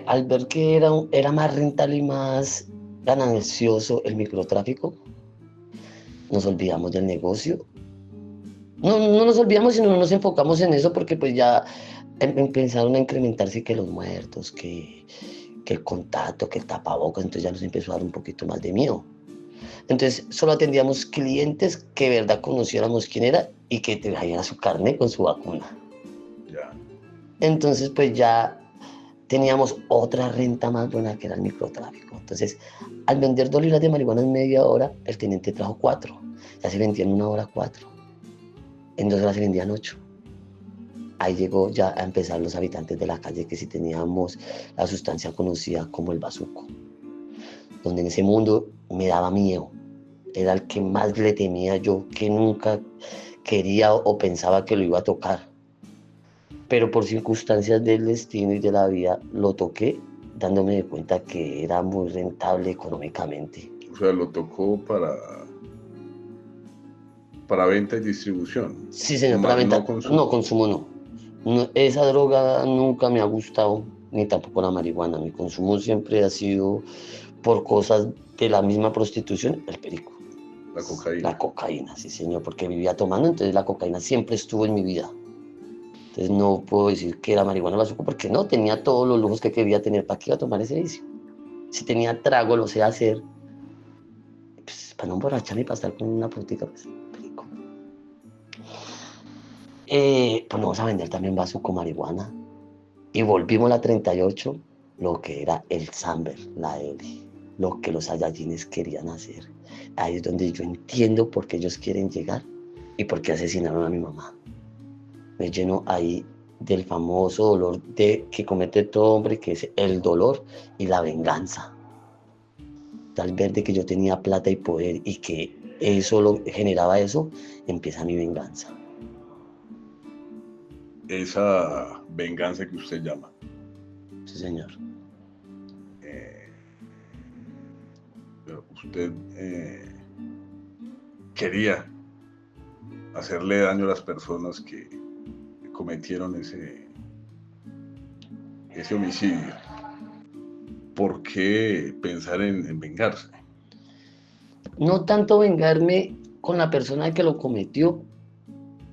Al ver que era más rentable y más ganancioso el microtráfico, nos olvidamos del negocio. No, no nos olvidamos, sino nos enfocamos en eso porque pues ya empezaron a incrementarse que los muertos, que el contacto, que el tapabocas, entonces ya nos empezó a dar un poquito más de miedo. Entonces solo atendíamos clientes que de verdad conociéramos quién era y que trajera su carnet con su vacuna. Ya. Entonces pues ya teníamos otra renta más buena que era el microtráfico. Entonces, al vender 2 libras de marihuana en media hora, el teniente trajo 4. Ya se vendían en 1 hora 4. En 2 horas se vendían 8. Ahí llegó ya a empezar los habitantes de la calle que si teníamos la sustancia conocida como el bazuco, donde en ese mundo me daba miedo. Era el que más le temía yo, que nunca quería o pensaba que lo iba a tocar. Pero por circunstancias del destino y de la vida lo toqué, dándome de cuenta que era muy rentable económicamente. O sea, lo tocó para venta y distribución. Sí, señor, para venta. No consumo. No, consumo no. Esa droga nunca me ha gustado, ni tampoco la marihuana. Mi consumo siempre ha sido por cosas de la misma prostitución, el perico. La cocaína. La cocaína, sí, señor, porque vivía tomando, entonces la cocaína siempre estuvo en mi vida. Entonces no puedo decir que la marihuana la supo porque no, tenía todos los lujos que quería tener. ¿Para qué iba a tomar ese vicio? Si tenía trago, lo sé hacer. Pues, para no emborracharme y para estar con una frutica, pues, rico. Pues vamos a vender también bazuco marihuana. Y volvimos a la 38, lo que era el Samber, la L, lo que los Saiyajines querían hacer. Ahí es donde yo entiendo por qué ellos quieren llegar y por qué asesinaron a mi mamá. Me lleno ahí del famoso dolor que comete todo hombre, que es el dolor y la venganza. Al ver de que yo tenía plata y poder y que eso lo generaba eso, empieza mi venganza. Esa venganza que usted llama. Sí, señor. Usted quería hacerle daño a las personas que cometieron ese homicidio. ¿Por qué pensar en vengarse? No tanto vengarme con la persona que lo cometió,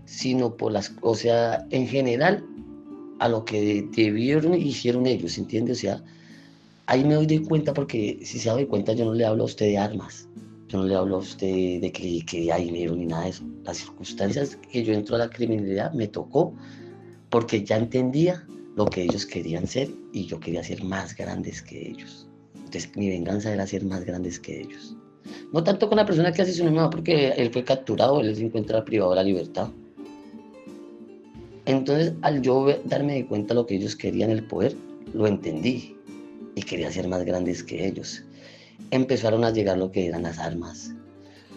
sino por o sea, en general, a lo que debieron y hicieron ellos, ¿entiende? O sea, ahí me doy de cuenta porque si se da cuenta yo no le hablo a usted de armas, yo no le hablo a usted de que hay dinero ni nada de eso. Las circunstancias que yo entro a la criminalidad me tocó porque ya entendía lo que ellos querían ser y yo quería ser más grandes que ellos. Entonces mi venganza era ser más grandes que ellos. No tanto con la persona que asesinó a mi mamá porque él fue capturado, él se encuentra privado de la libertad. Entonces al yo darme de cuenta lo que ellos querían, el poder, lo entendí y quería ser más grandes que ellos. Empezaron a llegar lo que eran las armas,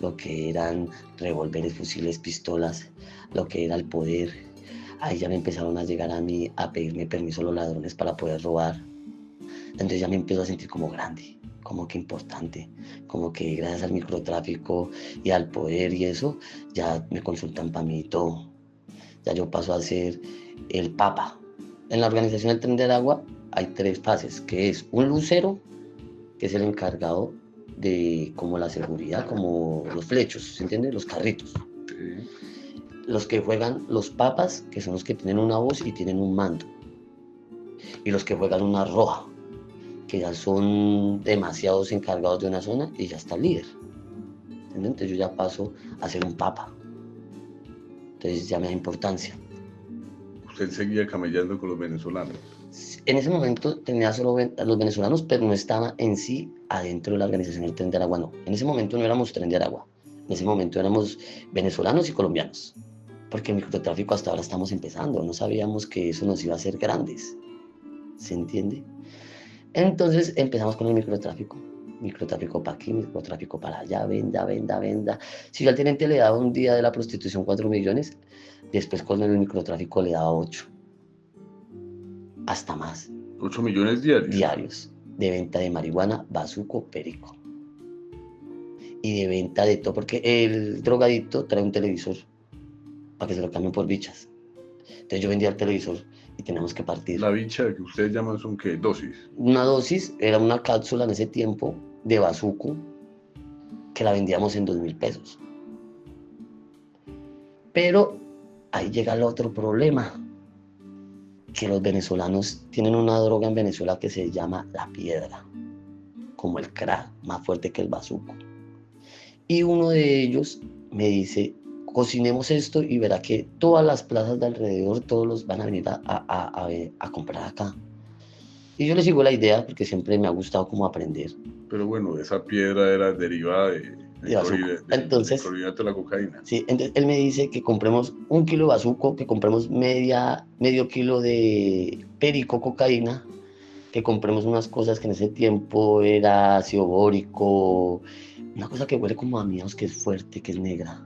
lo que eran revólveres, fusiles, pistolas, lo que era el poder. Ahí ya me empezaron a llegar a mí a pedirme permiso los ladrones para poder robar. Entonces ya me empiezo a sentir como grande, como que importante, como que gracias al microtráfico y al poder y eso, ya me consultan para mí y todo. Ya yo paso a ser el papa. En la organización del Tren del Agua hay 3 fases, que es un lucero, que es el encargado de como la seguridad, como los flechos, ¿se entiende? Los carritos. Sí. Los que juegan los papas, que son los que tienen una voz y tienen un mando. Y los que juegan una roja, que ya son demasiados encargados de una zona y ya está el líder. ¿Entiendes? Entonces yo ya paso a ser un papa. Entonces ya me da importancia. Usted seguía camellando con los venezolanos. En ese momento tenía solo a los venezolanos, pero no estaba en sí adentro de la organización del Tren de Aragua, no. En ese momento no éramos Tren de Aragua. En ese momento éramos venezolanos y colombianos. Porque el microtráfico hasta ahora estamos empezando. No sabíamos que eso nos iba a hacer grandes. ¿Se entiende? Entonces empezamos con el microtráfico. Microtráfico para aquí, microtráfico para allá, venda. Si yo al teniente le daba un día de la prostitución 4 millones, después con el microtráfico le daba 8. Hasta más. 8 millones diarios. Diarios de venta de marihuana, bazuco, perico. y de venta de todo, porque el drogadicto trae un televisor para que se lo cambien por bichas. Entonces yo vendía el televisor y teníamos que partir. La bicha que ustedes llaman son ¿qué? Dosis. Una dosis era una cápsula en ese tiempo de bazuco que la vendíamos en 2.000 pesos. Pero ahí llega el otro problema, que los venezolanos tienen una droga en Venezuela que se llama la piedra, como el crack, más fuerte que el bazuco. Y uno de ellos me dice, cocinemos esto y verá que todas las plazas de alrededor, todos los van a venir a comprar acá. Y yo le sigo la idea porque siempre me ha gustado como aprender. Pero bueno, esa piedra era derivada De bazuco. Entonces, clorhidrato de la cocaína. sí, entonces él me dice que compremos 1 kilo de bazuco, que compremos medio kilo de perico, cocaína, que compremos unas cosas que en ese tiempo era ácido bórico, una cosa que huele como a miados, que es fuerte, que es negra.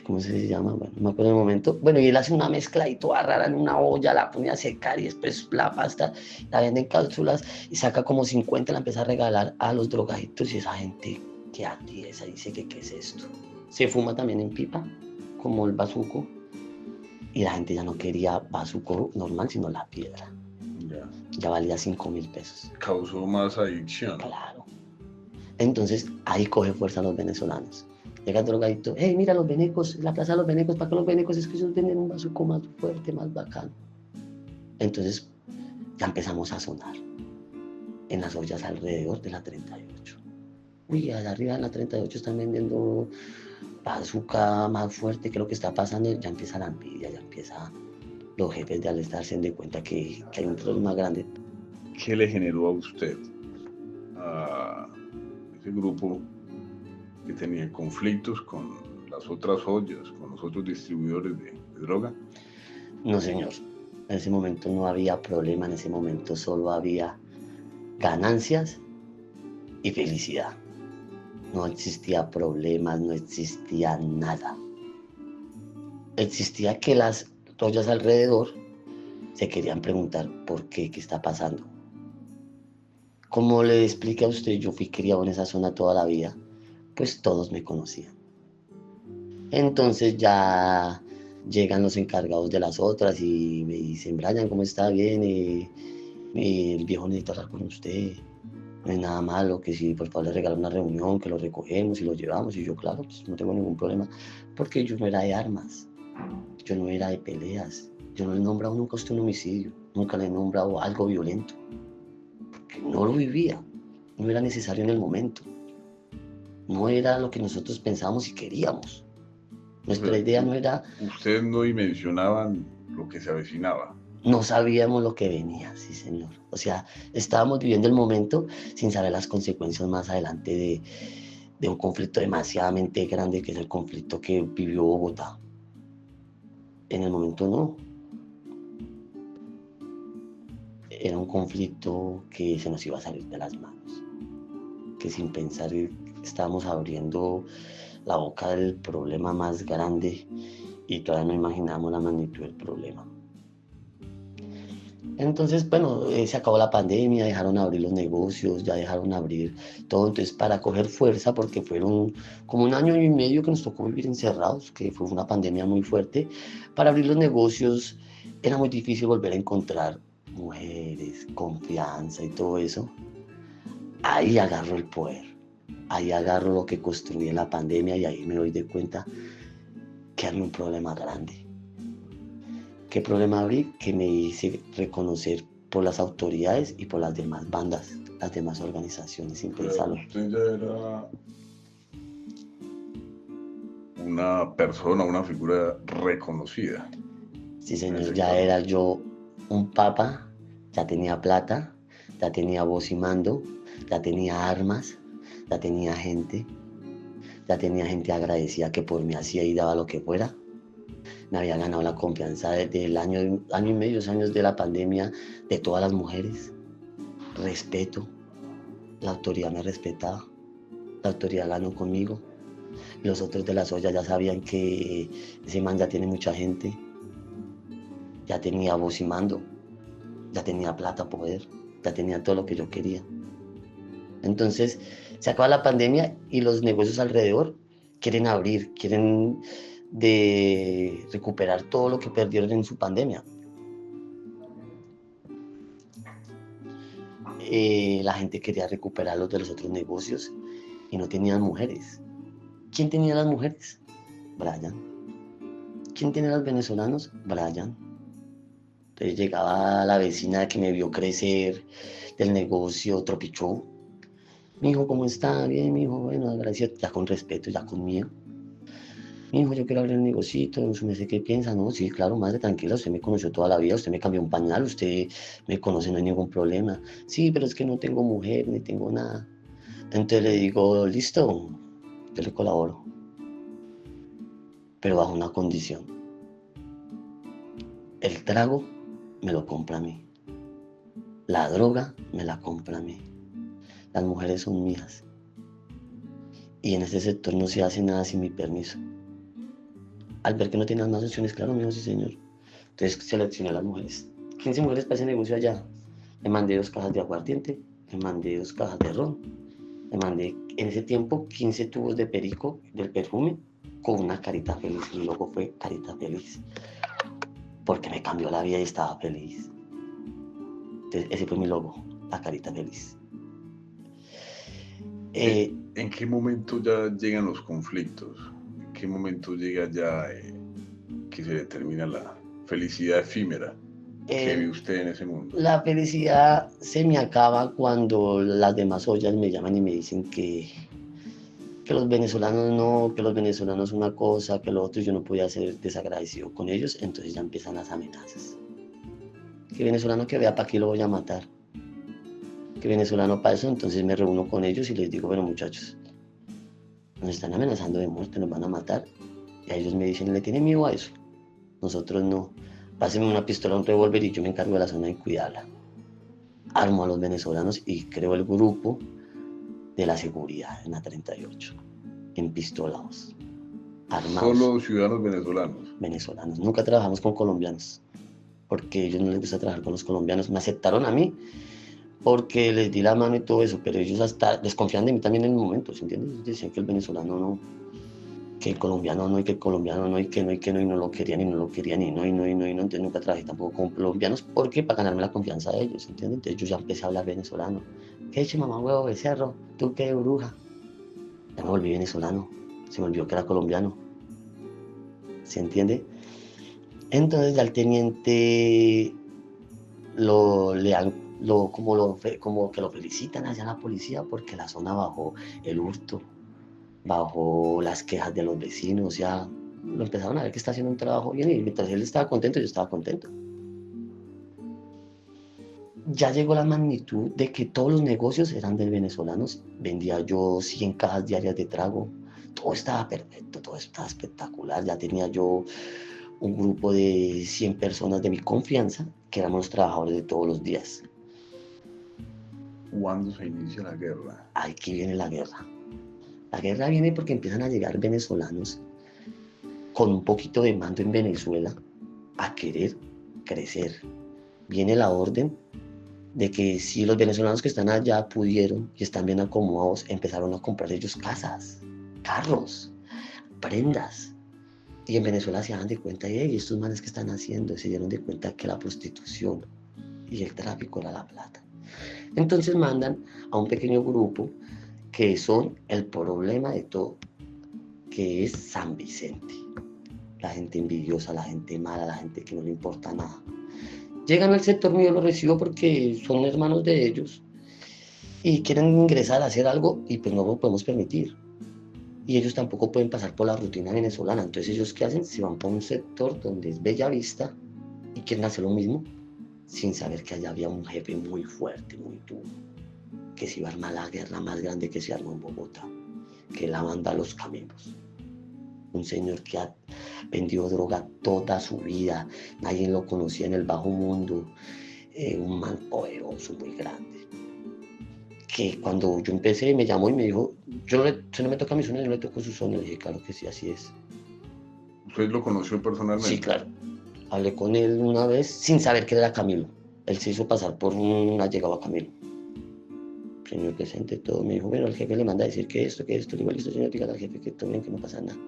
¿Cómo se llama? Bueno, no me acuerdo en el momento. Bueno, y él hace una mezcla y toda rara en una olla, la pone a secar y después la pasta, la vende en cápsulas y saca como 50, la empieza a regalar a los drogadictos y esa gente que atiesa dice que qué es esto. Se fuma también en pipa, como el bazuco, y la gente ya no quería bazuco normal, sino la piedra. Ya valía 5.000 pesos. Causó más adicción. Claro. Entonces ahí coge fuerza los venezolanos. Llega el drogadicto, hey, mira los venecos, la plaza de los venecos, ¿para qué los venecos? Es que ellos venden un bazuco más fuerte, más bacano. Entonces ya empezamos a sonar en las ollas alrededor de la 38. Uy, allá arriba en la 38 están vendiendo bazooka más fuerte, que lo que está pasando, ya empieza la envidia, ya empieza los jefes de al darse de cuenta que hay un problema grande. ¿Qué le generó a usted, a ese grupo que tenía conflictos con las otras ollas, con los otros distribuidores de droga? No, señor. En ese momento no había problema, en ese momento solo había ganancias y felicidad. No existía problemas, no existía nada. Existía que las ollas alrededor se querían preguntar por qué está pasando. Como le expliqué a usted, yo fui criado en esa zona toda la vida, pues todos me conocían. Entonces ya llegan los encargados de las otras y me dicen, Brian, ¿cómo está? Bien, el viejo necesita hablar con usted, no hay nada malo, que si por favor le regala una reunión, que lo recogemos y lo llevamos. Y yo, claro, pues no tengo ningún problema, porque yo no era de armas, yo no era de peleas, yo no le he nombrado nunca a usted un homicidio, nunca le he nombrado algo violento, porque no lo vivía, no era necesario en el momento, no era lo que nosotros pensábamos y queríamos. Nuestra idea no era... Ustedes no dimensionaban lo que se avecinaba. No sabíamos lo que venía, sí, señor. O sea, estábamos viviendo el momento sin saber las consecuencias más adelante de un conflicto demasiadamente grande, que es el conflicto que vivió Bogotá. En el momento no. Era un conflicto que se nos iba a salir de las manos, que sin pensar estábamos abriendo la boca del problema más grande y todavía no imaginábamos la magnitud del problema. Entonces, bueno, se acabó la pandemia, dejaron abrir los negocios, ya dejaron abrir todo. Entonces, para coger fuerza, porque fueron como 1 año y medio que nos tocó vivir encerrados, que fue una pandemia muy fuerte, para abrir los negocios era muy difícil volver a encontrar mujeres, confianza y todo eso. Ahí agarro el poder, ahí agarro lo que construí en la pandemia y ahí me doy de cuenta que había un problema grande. ¿Qué problema abrí? Que me hice reconocer por las autoridades y por las demás bandas, las demás organizaciones, sin pensarlo. Usted ya era una persona, una figura reconocida. Sí, señor, ya era yo un papa, ya tenía plata, ya tenía voz y mando, ya tenía armas, ya tenía gente agradecida que por mí hacía y daba lo que fuera. Me había ganado la confianza desde el año y medio, 2 años de la pandemia, de todas las mujeres. Respeto, la autoridad me respetaba, la autoridad ganó conmigo. Los otros de las ollas ya sabían que ese man ya tiene mucha gente, ya tenía voz y mando, ya tenía plata, poder, ya tenía todo lo que yo quería. Entonces Se acaba la pandemia y los negocios alrededor quieren abrir, quieren recuperar todo lo que perdieron en su pandemia. La gente quería recuperar los de los otros negocios y no tenían mujeres. ¿Quién tenía las mujeres? Brian. ¿Quién tenía los venezolanos? Brian. Entonces llegaba la vecina que me vio crecer del negocio Tropichou. Mi hijo, ¿cómo está? Bien, mi hijo, bueno, gracias, ya con respeto, ya conmigo. Mi hijo, yo quiero abrir un negocito, no sé qué piensa, no, sí, claro, madre, tranquila, usted me conoció toda la vida, usted me cambió un pañal, usted me conoce, no hay ningún problema. Sí, pero es que no tengo mujer, ni tengo nada. Entonces le digo, listo, yo le colaboro, pero bajo una condición. El trago me lo compra a mí, la droga me la compra a mí, las mujeres son mías. Y en este sector no se hace nada sin mi permiso. Al ver que no tenían más opciones, claro, mío, sí, señor. Entonces seleccioné a las mujeres. 15 mujeres para ese negocio allá. Le mandé 2 cajas de aguardiente, le mandé 2 cajas de ron, le mandé en ese tiempo 15 tubos de perico del perfume con una carita feliz. Mi logo fue carita feliz. Porque me cambió la vida y estaba feliz. Entonces ese fue mi logo, la carita feliz. ¿En qué momento ya llegan los conflictos? ¿En qué momento llega ya que se determina la felicidad efímera que vive usted en ese mundo? La felicidad se me acaba cuando las demás ollas me llaman y me dicen que los venezolanos no, que los venezolanos una cosa, que lo otro, yo no podía ser desagradecido con ellos, entonces ya empiezan las amenazas. Que venezolano que vea para aquí lo voy a matar. Que venezolano para eso, entonces me reúno con ellos y les digo, bueno muchachos, nos están amenazando de muerte, nos van a matar. Y a ellos me dicen, ¿le tienen miedo a eso? Nosotros no. Pásenme una pistola, un revólver y yo me encargo de la zona de cuidarla. Armo a los venezolanos y creo el grupo de la seguridad en la 38, empistolados, armados. Solo ciudadanos venezolanos. Venezolanos. Nunca trabajamos con colombianos, porque a ellos no les gusta trabajar con los colombianos. Me aceptaron a mí porque les di la mano y todo eso, pero ellos hasta desconfían de mí también en el momento, ¿se entiende? Ellos decían que el venezolano no, que el colombiano no, y que el colombiano no, y que no, y que no, y no lo querían, y no lo querían, y no, y no, y no, y no. Entonces nunca trabajé tampoco con colombianos, porque para ganarme la confianza de ellos, ¿entiendes? Entonces yo ya empecé a hablar venezolano. ¿Qué eche mamá huevo, becerro? ¿Tú qué, bruja? Ya me volví venezolano, se me olvidó que era colombiano, ¿se entiende? Entonces ya al teniente como que lo felicitan allá en la policía porque la zona bajó el hurto, bajó las quejas de los vecinos, ya lo empezaron a ver que está haciendo un trabajo bien y mientras él estaba contento, yo estaba contento. Ya llegó la magnitud de que todos los negocios eran de venezolanos, vendía yo 100 cajas diarias de trago, todo estaba perfecto, todo estaba espectacular, ya tenía yo un grupo de 100 personas de mi confianza, que éramos los trabajadores de todos los días. ¿Cuándo se inicia la guerra? Aquí viene la guerra. La guerra viene porque empiezan a llegar venezolanos con un poquito de mando en Venezuela a querer crecer. Viene la orden de que si los venezolanos que están allá pudieron y están bien acomodados, empezaron a comprar ellos casas, carros, prendas. Y en Venezuela se dan de cuenta, y estos manes que están haciendo, se dieron de cuenta que la prostitución y el tráfico era la plata. Entonces mandan a un pequeño grupo que son el problema de todo, que es San Vicente. La gente envidiosa, la gente mala, la gente que no le importa nada. Llegan al sector mío, lo recibo porque son hermanos de ellos y quieren ingresar a hacer algo y pues no lo podemos permitir. Y ellos tampoco pueden pasar por la rutina venezolana. Entonces ellos ¿qué hacen? Se van por un sector donde es Bella Vista y quieren hacer lo mismo sin saber que allá había un jefe muy fuerte, muy duro, que se iba a armar la guerra más grande que se armó en Bogotá, que es la banda Los Camelos. Un señor que ha vendido droga toda su vida, nadie lo conocía en el bajo mundo, un man poderoso, muy grande. Que cuando yo empecé me llamó y me dijo, si no me toca mi zona, yo le toco su zona. Le dije, claro que sí, así es. ¿Usted lo conoció personalmente? Sí, claro. Hablé con él una vez sin saber que era Camilo. Él se hizo pasar por un allegado a Camilo. señor presente, todo, me dijo, bueno, el jefe le manda a decir que esto, le digo, listo, señor, dígale al jefe que todo bien, que no pasa nada.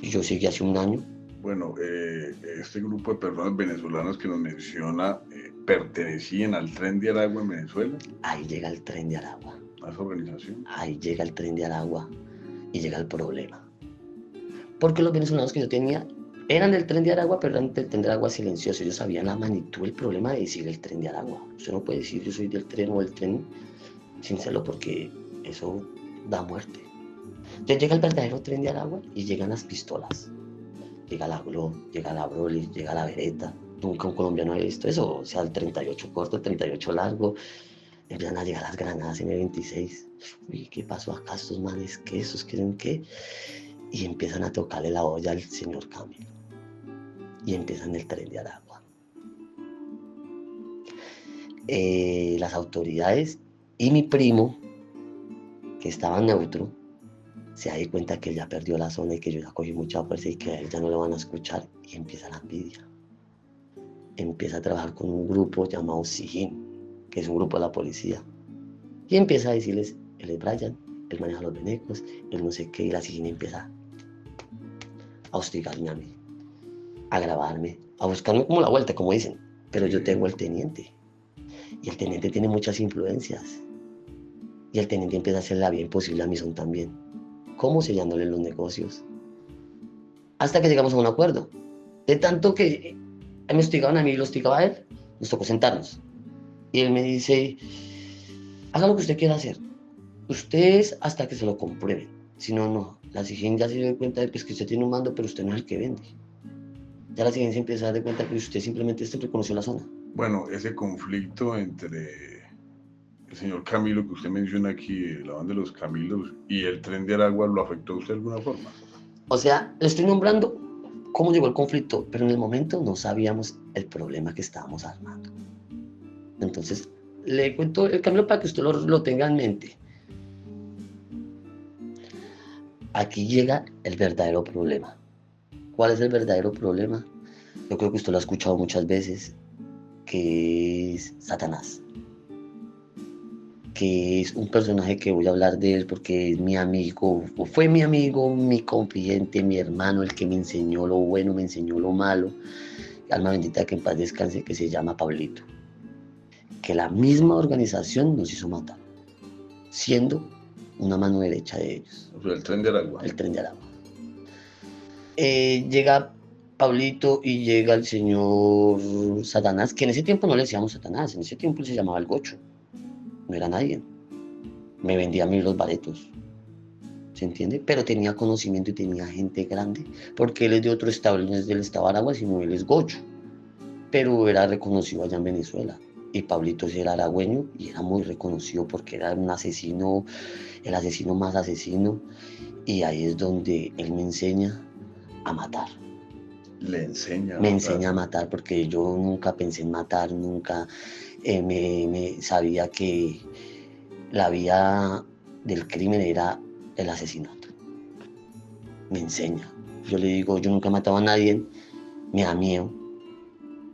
Y yo seguí hace un año. Bueno, este grupo de personas venezolanas que nos menciona, ¿pertenecían al Tren de Aragua en Venezuela? Ahí llega el Tren de Aragua. ¿A esa organización? Ahí llega el Tren de Aragua y llega el problema. Porque los venezolanos que yo tenía eran del Tren de Aragua, pero eran del Tren de Aragua silencioso. Ellos sabían la magnitud del problema de decir el Tren de Aragua. Usted no puede decir yo soy del tren o del tren sin serlo, porque eso da muerte. Entonces llega el verdadero Tren de Aragua y llegan las pistolas. Llega la Glock, llega la Broly, llega la Beretta. Nunca un colombiano había visto eso. O sea, el 38 corto, el 38 largo. Empiezan a llegar las granadas M26. Uy, ¿qué pasó acá? Estos manes, ¿qué? ¿Esos quieren qué? Y empiezan a tocarle la olla al señor Camilo. Y empiezan el Tren de Aragua. Las autoridades y mi primo, que estaba neutro, se da cuenta que él ya perdió la zona y que yo ya cogí mucha fuerza y que a él ya no lo van a escuchar, y empieza la envidia. Empieza a trabajar con un grupo llamado Sijín, que es un grupo de la policía, y empieza a decirles, él es Brian, él maneja los venecos, él no sé qué, y la Sijín empieza a hostigarme a mí, a grabarme, a buscarme como la vuelta, como dicen, pero yo tengo el teniente, y el teniente tiene muchas influencias, y el teniente empieza a hacer la vida imposible a mi son también, como sellándole los negocios, hasta que llegamos a un acuerdo, de tanto que me hostigaban a mí y lo hostigaba a él, nos tocó sentarnos, y él me dice, haga lo que usted quiera hacer, usted es hasta que se lo comprueben, si no, no, la SIGIN ya se dio cuenta de pues, que usted tiene un mando, pero usted no es el que vende, ya la SIGIN se empieza a dar cuenta que usted simplemente reconoció la zona. Bueno, ese conflicto entre el señor Camilo que usted menciona aquí, la banda de los Camilos, y el Tren de Aragua, ¿lo afectó a usted de alguna forma? O sea, le estoy nombrando cómo llegó el conflicto, pero en el momento no sabíamos el problema que estábamos armando. Entonces, le cuento el Camilo para que usted lo tenga en mente. Aquí llega el verdadero problema. ¿Cuál es el verdadero problema? Yo creo que usted lo ha escuchado muchas veces, que es Satanás. Que es un personaje que voy a hablar de él porque es mi amigo, fue mi amigo, mi confidente, mi hermano, el que me enseñó lo bueno, me enseñó lo malo. Alma bendita que en paz descanse, que se llama Pablito. Que la misma organización nos hizo matar, siendo una mano derecha de ellos. O sea, el Tren de Aragua. El Tren de Aragua. Llega Pablito y llega el señor Satanás, que en ese tiempo no le decíamos Satanás, en ese tiempo se llamaba el Gocho. No era nadie. Me vendía a mí los baretos. ¿Se entiende? Pero tenía conocimiento y tenía gente grande, porque él es de otro estado, él no es del estado de Aragua, sino él es Gocho. Pero era reconocido allá en Venezuela. Y Pablito era aragüeño y era muy reconocido porque era un asesino, el asesino más asesino. Y ahí es donde él me enseña a matar. Le enseña a Me matar. enseña a matar porque yo nunca pensé en matar, nunca me sabía que la vía del crimen era el asesinato. Me enseña. Yo le digo, yo nunca he matado a nadie, me da miedo.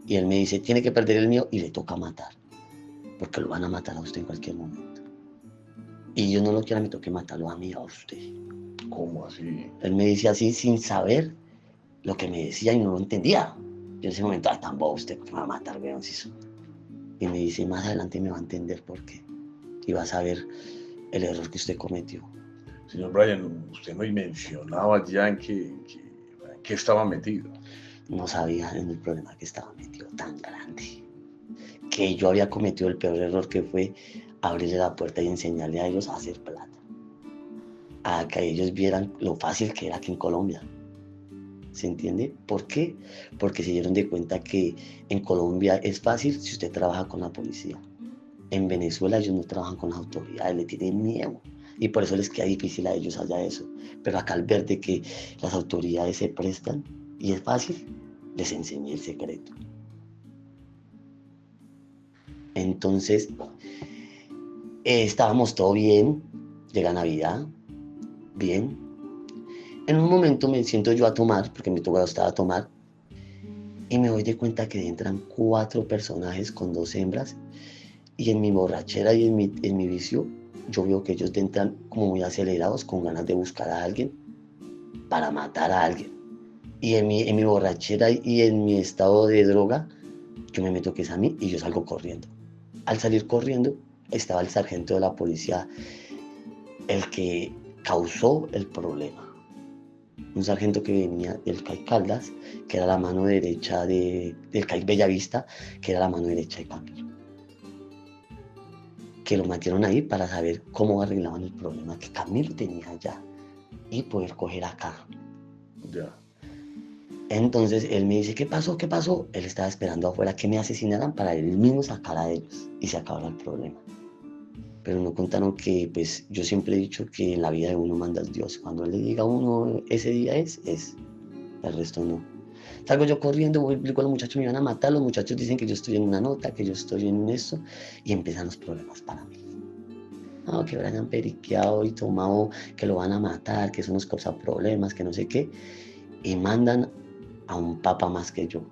Y él me dice, tiene que perder el miedo y le toca matar. Porque lo van a matar a usted en cualquier momento. Y yo no lo quiero, me toque matarlo a mí, a usted. ¿Cómo así? Él me dice así sin saber lo que me decía y no lo entendía. Yo en ese momento, tan bobo, usted me va a matar, weón. Y me dice, más adelante me va a entender por qué. Y va a saber el error que usted cometió. Señor Brian, usted no mencionaba ya en qué estaba metido. No sabía en el problema que estaba metido tan grande. Que yo había cometido el peor error, que fue abrirle la puerta y enseñarle a ellos a hacer plata. A que ellos vieran lo fácil que era aquí en Colombia. ¿Se entiende? ¿Por qué? Porque se dieron de cuenta que en Colombia es fácil si usted trabaja con la policía. En Venezuela ellos no trabajan con las autoridades, le tienen miedo. Y por eso les queda difícil a ellos allá eso. Pero acá al ver de que las autoridades se prestan y es fácil, les enseñé el secreto. Entonces, estábamos todo bien, llega Navidad, bien. En un momento me siento yo a tomar, porque mi tocado estaba a tomar, y me doy de cuenta que entran 4 personajes con 2 hembras Y en mi borrachera y en mi vicio, yo veo que ellos entran como muy acelerados, con ganas de buscar a alguien para matar a alguien. Y en mi borrachera y en mi estado de droga, yo me meto que es a mí y yo salgo corriendo. Al salir corriendo, estaba el sargento de la policía, el que causó el problema. Un sargento que venía del CAI Caldas, que era la mano derecha del CAI Bellavista, que era la mano derecha de Camilo. Que lo metieron ahí para saber cómo arreglaban el problema que Camilo tenía allá y poder coger acá. Ya. Entonces él me dice, ¿qué pasó? ¿Qué pasó? Él estaba esperando afuera que me asesinaran para él mismo sacar a ellos y se acabara el problema. Pero no contaron que, pues, yo siempre he dicho que en la vida de uno manda Dios. Cuando él le diga a uno, ese día es, el resto no. Salgo yo corriendo, voy con los muchachos, me iban a matar, los muchachos dicen que yo estoy en una nota, que yo estoy en esto, y empiezan los problemas para mí. No, que habrán periqueado y tomado, que lo van a matar, que eso nos causa problemas, que no sé qué, y mandan a un papa más que yo,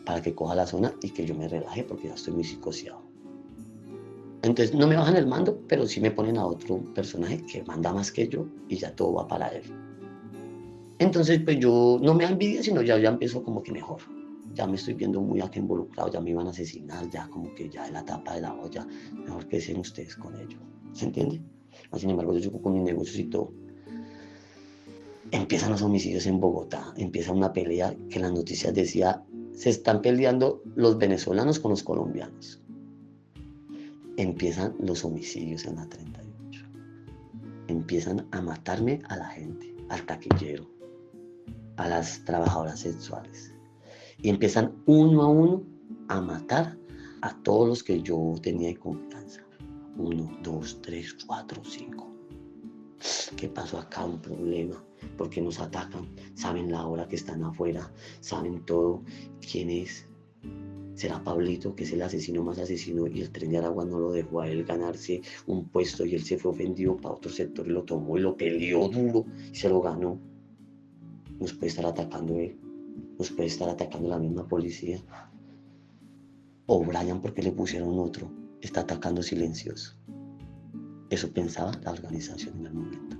para que coja la zona y que yo me relaje porque ya estoy muy psicoseado. Entonces no me bajan el mando, pero sí me ponen a otro personaje que manda más que yo y ya todo va para él. Entonces pues yo no me da envidia, sino ya empiezo como que mejor. Ya me estoy viendo muy acá involucrado, ya me iban a asesinar, ya como que ya en la tapa de la olla, mejor que sean ustedes con ello. ¿Se entiende? Sin embargo, yo con mis negocios y todo. Empiezan los homicidios en Bogotá, empieza una pelea que en las noticias decía, se están peleando los venezolanos con los colombianos. Empiezan los homicidios en la 38. Empiezan a matarme a la gente, al taquillero, a las trabajadoras sexuales. Y empiezan uno a uno a matar a todos los que yo tenía de confianza. 1, 2, 3, 4, 5. ¿Qué pasó acá? Un problema. ¿Por qué nos atacan? Saben la hora que están afuera, saben todo. ¿Quién es? ¿Será Pablito, que es el asesino más asesino, y el Tren de Aragua no lo dejó a él ganarse un puesto y él se fue ofendido para otro sector y lo tomó y lo peleó duro y se lo ganó? Nos puede estar atacando él, nos puede estar atacando la misma policía. O Brian, porque le pusieron otro, está atacando silencioso. Eso pensaba la organización en el momento.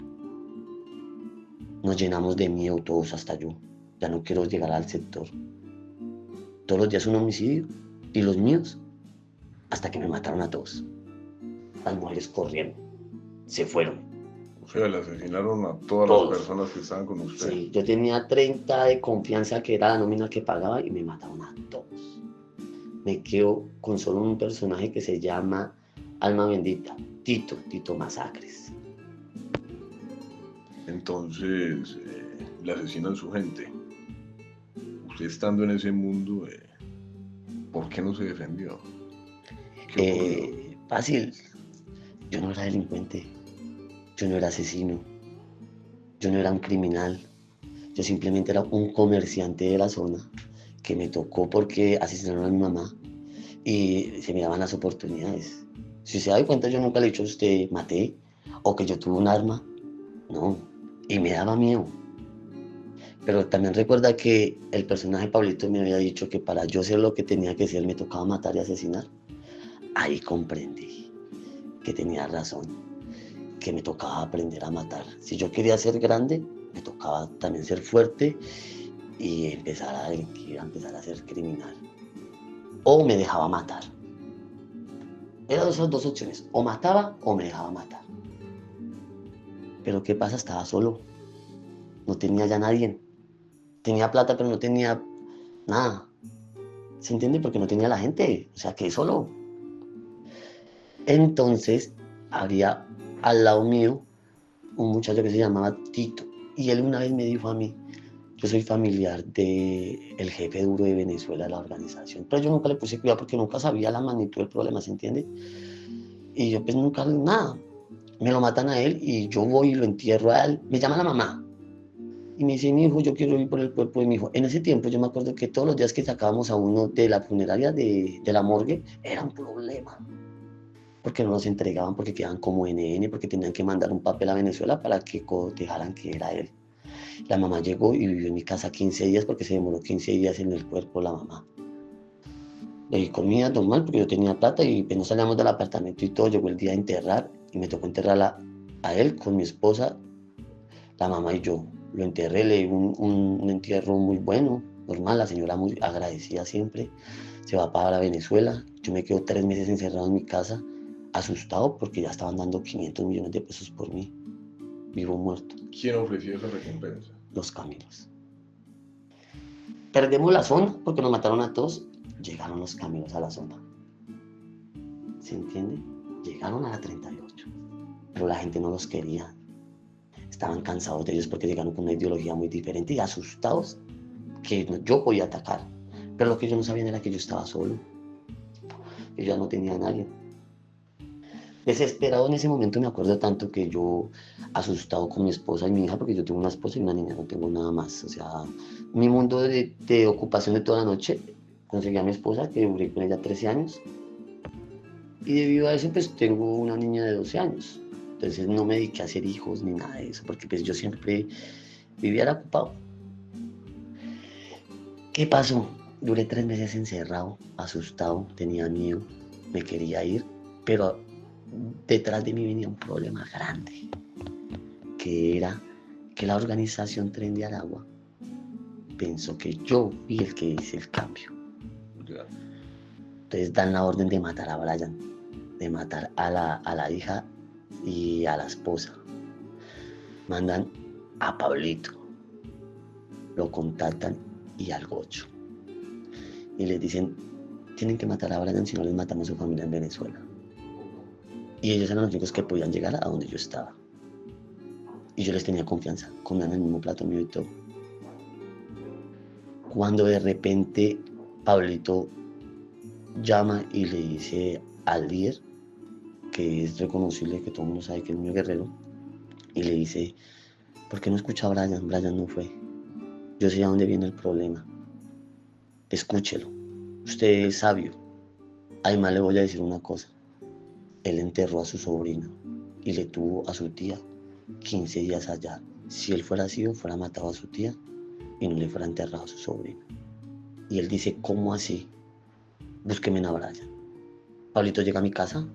Nos llenamos de miedo todos, hasta yo. Ya no quiero llegar al sector. Todos los días un homicidio, y los míos, hasta que me mataron a todos. Las mujeres corrieron, se fueron. O sea, le asesinaron a todas Todos. las personas que estaban con usted. Sí, yo tenía 30 de confianza, que era la nómina que pagaba, y me mataron a todos. Me quedo con solo un personaje que se llama Alma Bendita, Tito Masacres. Entonces, le asesinan su gente. Usted estando en ese mundo, ¿por qué no se defendió? Fácil, yo no era delincuente, yo no era asesino, yo no era un criminal, yo simplemente era un comerciante de la zona que me tocó porque asesinaron a mi mamá y se me daban las oportunidades. Si se da cuenta, yo nunca le he dicho a usted maté o que yo tuve un arma, no, y me daba miedo. Pero también recuerda que el personaje Pablito me había dicho que para yo ser lo que tenía que ser me tocaba matar y asesinar. Ahí comprendí que tenía razón, que me tocaba aprender a matar. Si yo quería ser grande, me tocaba también ser fuerte y empezar a delinquir, a empezar a ser criminal. O me dejaba matar. Eran esas dos opciones, o mataba o me dejaba matar. Pero ¿qué pasa? Estaba solo, no tenía ya nadie. Tenía plata, pero no tenía nada. ¿Se entiende? Porque no tenía la gente, o sea, quedé solo. Entonces, había al lado mío un muchacho que se llamaba Tito, y él una vez me dijo a mí, yo soy familiar del jefe duro de Venezuela de la organización, pero yo nunca le puse cuidado porque nunca sabía la magnitud del problema, ¿se entiende? Y yo pues nunca, nada, me lo matan a él y yo voy y lo entierro a él, me llama la mamá y me dice, mi hijo, yo quiero ir por el cuerpo de mi hijo. En ese tiempo yo me acuerdo que todos los días que sacábamos a uno de la funeraria de la morgue era un problema, porque no nos entregaban, porque quedaban como NN, porque tenían que mandar un papel a Venezuela para que cotejaran que era él. La mamá llegó y vivió en mi casa 15 días porque se demoró 15 días en el cuerpo la mamá. Le di comida normal porque yo tenía plata y pues, no salíamos del apartamento y todo. Llegó el día de enterrar y me tocó enterrarla a él con mi esposa, la mamá y yo. Lo enterré, le di un entierro muy bueno, normal. La señora muy agradecida siempre. Se va para Venezuela. Yo me quedo 3 meses encerrado en mi casa, asustado porque ya estaban dando 500 millones de pesos por mí, vivo o muerto. ¿Quién ofreció esa recompensa? Los Camilos. Perdemos la zona porque nos mataron a todos. Llegaron los Camilos a la zona. ¿Se entiende? Llegaron a la 38. Pero la gente no los quería. Estaban cansados de ellos porque llegaron con una ideología muy diferente y asustados que yo podía atacar. Pero lo que ellos no sabían era que yo estaba solo. Yo ya no tenía a nadie. Desesperado en ese momento me acuerdo tanto que yo, asustado con mi esposa y mi hija, porque yo tengo una esposa y una niña, no tengo nada más. O sea, mi mundo de ocupación de toda la noche, conseguí a mi esposa, que duré con ella 13 años. Y debido a eso, pues tengo una niña de 12 años. Entonces no me dediqué a hacer hijos ni nada de eso, porque pues yo siempre vivía ocupado. ¿Qué pasó? Duré 3 meses encerrado, asustado, tenía miedo, me quería ir, pero detrás de mí venía un problema grande, que era que la organización Tren de Aragua pensó que yo fui el que hice el cambio. Ya. Entonces dan la orden de matar a Brian, de matar a la hija y a la esposa. Mandan a Pablito, lo contactan y al Gocho. Y les dicen, tienen que matar a Brian, si no les matamos a su familia en Venezuela. Y ellos eran los únicos que podían llegar a donde yo estaba. Y yo les tenía confianza, comían en el mismo plato mío y todo. Cuando de repente Pablito llama y le dice al líder, que es reconocible, que todo el mundo sabe que es mi guerrero, y le dice, ¿por qué no escucha a Brian? Brian no fue. Yo sé a dónde viene el problema. Escúchelo. Usted es sabio. Además le voy a decir una cosa. Él enterró a su sobrina y le tuvo a su tía 15 días allá. Si él fuera sido, fuera matado a su tía y no le fuera enterrado a su sobrina. Y él dice, ¿cómo así? Búsqueme a Brian. Pablito llega a mi casa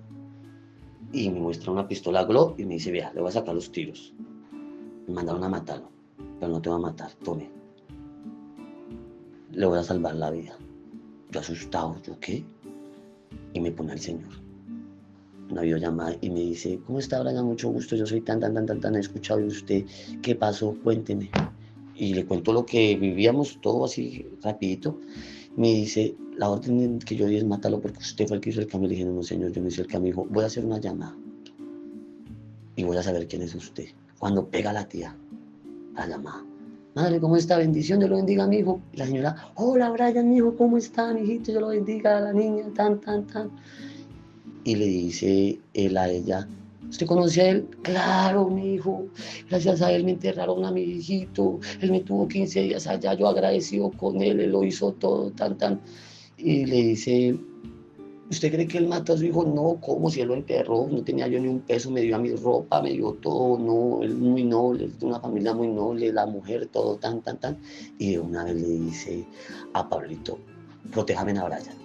y me muestra una pistola Glock y me dice, vea, le voy a sacar los tiros. Me mandaron a matarlo, pero no te voy a matar, tome. Le voy a salvar la vida. Yo asustado, ¿yo qué? Y me pone el señor. Una videollamada y me dice, ¿cómo está Brian? Mucho gusto, yo soy tan, he escuchado de usted, ¿qué pasó? Cuénteme. Y le cuento lo que vivíamos, todo así rapidito. Me dice, la orden que yo di es mátalo porque usted fue el que hizo el cambio. Le dije, no señor, yo no hice el cambio. Dijo, voy a hacer una llamada y voy a saber quién es usted. Cuando pega la tía, la llamada. Madre, ¿cómo está? Bendición, Dios lo bendiga, mi hijo. Y la señora, hola Brian, mi hijo, ¿cómo está, mi hijito? Dios lo bendiga a la niña, tan. Y le dice él a ella, ¿usted conoce a él? Claro, mi hijo, gracias a él me enterraron a mi hijito, él me tuvo 15 días allá, yo agradecido con él, él lo hizo todo, tan. Y le dice, ¿usted cree que él mató a su hijo? No, ¿cómo? Si él lo enterró, no tenía yo ni un peso, me dio a mi ropa, me dio todo, no, él muy noble, es de una familia muy noble, la mujer, todo, tan. Y de una vez le dice a Pablito, protéjame a Brian.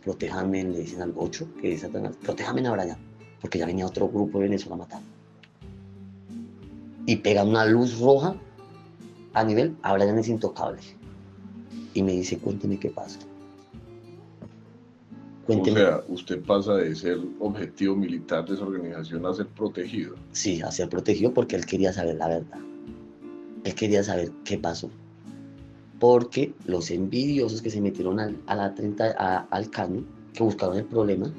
Protéjame, le dicen al Gocho, que es Satanás, protéjame a Brian, porque ya venía otro grupo de Venezuela a matar. Y pega una luz roja a nivel, a Brian es intocable. Y me dice, cuénteme qué pasa. Cuénteme. O sea, usted pasa de ser objetivo militar de esa organización a ser protegido. Sí, a ser protegido porque él quería saber la verdad. Él quería saber qué pasó. Porque los envidiosos que se metieron al caño, que buscaron el problema,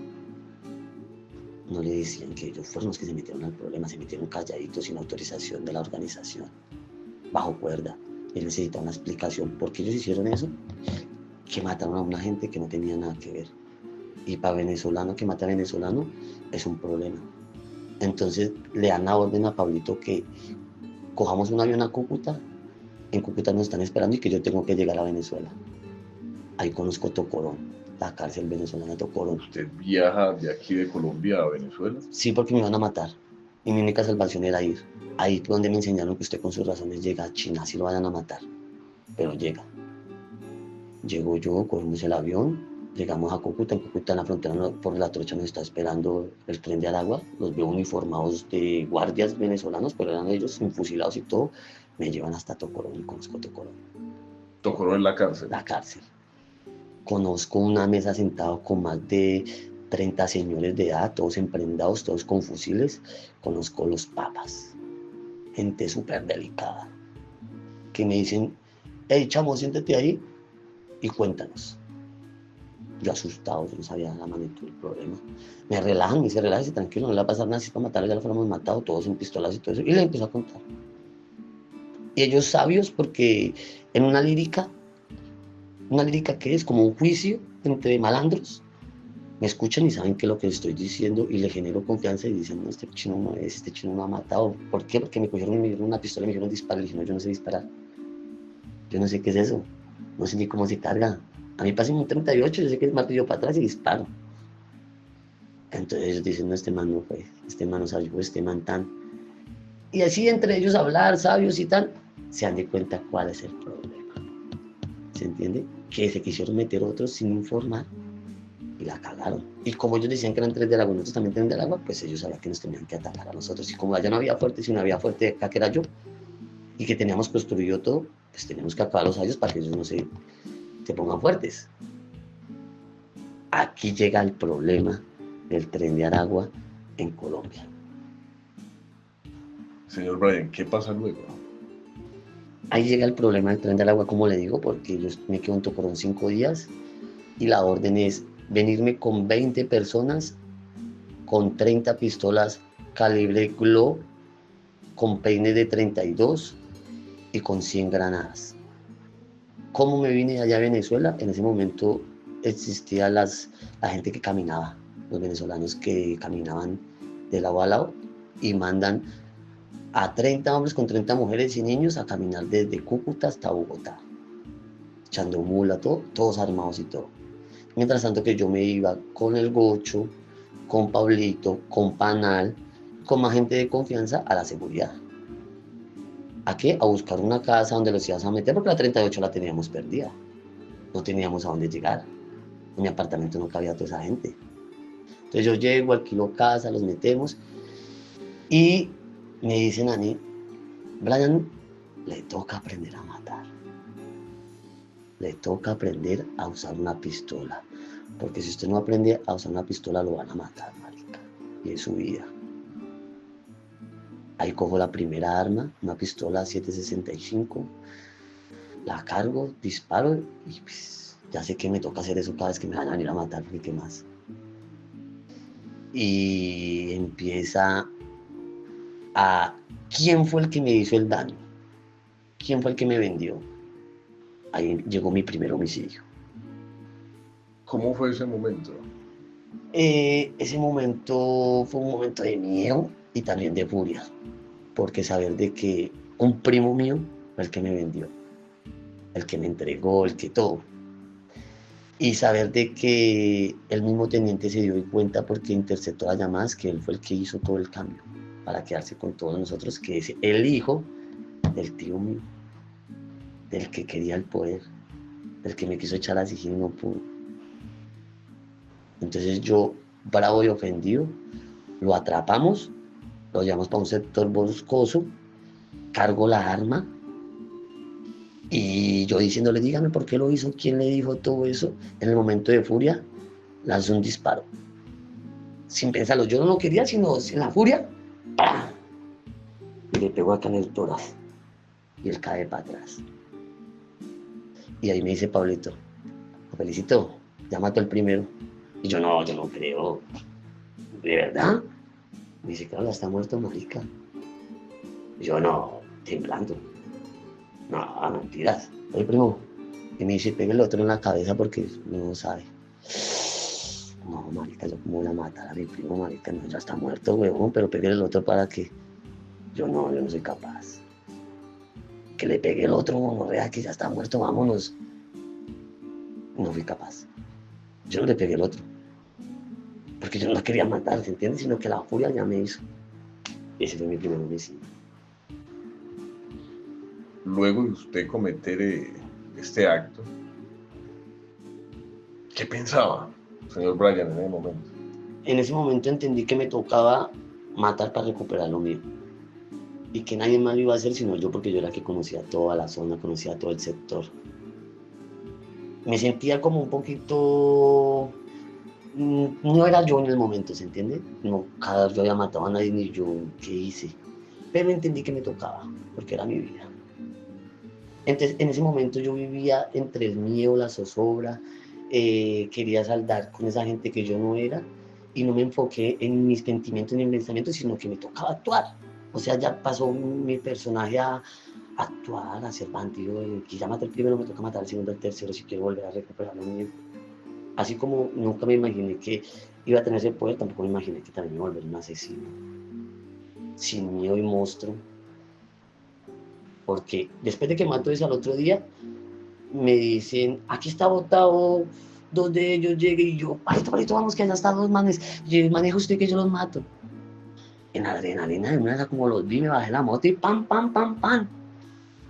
no le decían que ellos fueron los que se metieron al problema, se metieron calladitos sin autorización de la organización, bajo cuerda. Él necesita una explicación por qué ellos hicieron eso, que mataron a una gente que no tenía nada que ver. Y para venezolano, que mata a venezolano, es un problema. Entonces le dan la orden a Pablito que cojamos un avión a Cúcuta, en Cúcuta nos están esperando y que yo tengo que llegar a Venezuela. Ahí conozco Tocorón, la cárcel venezolana de Tocorón. ¿Usted viaja de aquí de Colombia a Venezuela? Sí, porque me iban a matar. Y mi única salvación era ir. Ahí fue donde me enseñaron que usted con sus razones llega a China, si lo vayan a matar. Pero llega. Llego yo, cogemos el avión, Llegamos a Cúcuta, en Cúcuta en la frontera por la trocha nos está esperando el tren de Aragua, los veo uniformados de guardias venezolanos, pero eran ellos fusilados y todo, me llevan hasta Tocorón y conozco Tocorón, Tocó en la cárcel. la cárcel. Conozco una mesa sentada con más de 30 señores de edad, todos emprendados, todos con fusiles. Conozco los papas, gente súper delicada, que me dicen, hey chamo, siéntate ahí y cuéntanos. Yo asustado, yo no sabía la magnitud del problema. Me relajan, me dice, relájese, tranquilo, no le va a pasar nada, si es para matarlo ya lo fuéramos matado, todos en pistolas y todo eso. Y le empezó a contar. Y ellos sabios porque en una lírica que es como un juicio entre malandros, me escuchan y saben que lo que estoy diciendo y le genero confianza y dicen, no, este chino no es, este chino no ha matado. ¿Por qué? Porque me cogieron y me dieron una pistola y me dijeron disparar. Le dije, no, yo no sé disparar. Yo no sé qué es eso. No sé ni cómo se carga. A mí pasa un 38, yo sé que es martillo para atrás y disparo. Entonces ellos dicen, no, este man no fue, este man no salió, este man tan. Y así entre ellos hablar, sabios y tal, se dan de cuenta cuál es el problema. ¿Se entiende? Que se quisieron meter otros sin informar y la cagaron. Y como ellos decían que eran tres del agua, nosotros también tres del agua, pues ellos sabían que nos tenían que atacar a nosotros. Y como allá no había fuerte, si no había fuerte acá que era yo, y que teníamos construido todo, pues teníamos que acabarlos a ellos para que ellos no se pongan fuertes. Aquí llega el problema del tren de Aragua en Colombia. Señor Brian, ¿qué pasa luego? Ahí llega el problema del tren de Aragua, como le digo, porque yo me quedo en Tocorón 5 días y la orden es venirme con 20 personas, con 30 pistolas calibre Glock, con peine de 32 y con 100 granadas. ¿Cómo me vine allá a Venezuela? En ese momento existía la gente que caminaba, los venezolanos que caminaban de lado a lado y mandan a 30 hombres con 30 mujeres y niños a caminar desde Cúcuta hasta Bogotá, echando mula, todos armados y todo. Mientras tanto que yo me iba con el Gocho, con Pablito, con Panal, con más gente de confianza a la seguridad. ¿A qué? A buscar una casa donde los ibas a meter, porque la 38 la teníamos perdida. No teníamos a dónde llegar. En mi apartamento no cabía toda esa gente. Entonces yo llego, alquilo casa, los metemos y me dicen a mí, Brian, le toca aprender a matar. Le toca aprender a usar una pistola. Porque si usted no aprende a usar una pistola, lo van a matar, marica. Y es su vida. Ahí cojo la primera arma, una pistola 7.65, la cargo, disparo y pues, ya sé que me toca hacer eso cada vez que me van a venir a matar, porque qué más. Y empieza a quién fue el que me hizo el daño, quién fue el que me vendió. Ahí llegó mi primer homicidio. ¿Cómo fue ese momento? Ese momento fue un momento de miedo y también de furia, porque saber de que un primo mío fue el que me vendió, el que me entregó, el que todo. Y saber de que el mismo teniente se dio cuenta porque interceptó las llamadas, que él fue el que hizo todo el cambio para quedarse con todos nosotros, que es el hijo del tío mío, del que quería el poder, del que me quiso echar a sigilo y no pudo. Entonces yo, bravo y ofendido, lo atrapamos, lo llevamos para un sector boscoso, cargo la arma y yo diciéndole, dígame por qué lo hizo, quién le dijo todo eso. En el momento de furia, lanzó un disparo. Sin pensarlo, yo no lo quería, sino en la furia, ¡pam! Y le pegó acá en el tórax y él cae para atrás. Y ahí me dice Pablito, felicito, ya mató el primero. Y yo no creo. ¿De verdad? Me dice, claro, está muerto, marica. Y yo no, temblando. No, mentiras. Oye, primo. Y me dice, pegue el otro en la cabeza porque no sabe. No, marica, yo cómo voy a matar a mi primo, marica. No, ya está muerto, huevón, pero pegue el otro para que. Yo no soy capaz. Que le pegue el otro, no vea que ya está muerto, vámonos. No fui capaz. Yo no le pegué el otro. Porque yo no la quería matar, ¿se entiende? Sino que la furia ya me hizo. Ese fue mi primer homicidio. Luego de usted cometer este acto, ¿Qué pensaba, señor Brian, en ese momento? En ese momento entendí que me tocaba matar para recuperar lo mío. Y que nadie más lo iba a hacer sino yo, porque yo era que conocía toda la zona, conocía todo el sector. Me sentía como un poquito... No era yo en el momento, ¿se entiende? No, cada vez yo había matado a nadie ni yo, ¿qué hice? Pero entendí que me tocaba, porque era mi vida. Entonces, en ese momento yo vivía entre el miedo, la zozobra, quería saldar con esa gente que yo no era y no me enfoqué en mis sentimientos ni en mis pensamientos, sino que me tocaba actuar. O sea, ya pasó mi personaje a actuar, a ser bandido, que ya maté el primero, me toca matar el segundo, el tercero, si quiero volver a recuperar lo mío. Así como nunca me imaginé que iba a tener ese poder, tampoco me imaginé que también iba a volver un asesino, sin miedo y monstruo. Porque después de que mato eso al otro día, me dicen, aquí está botado, dos de ellos llegué y yo, palito, vamos que allá están los manes, y maneja usted que yo los mato. En adrenalina de una, como los vi, me bajé la moto y pam, pam, pam, pam.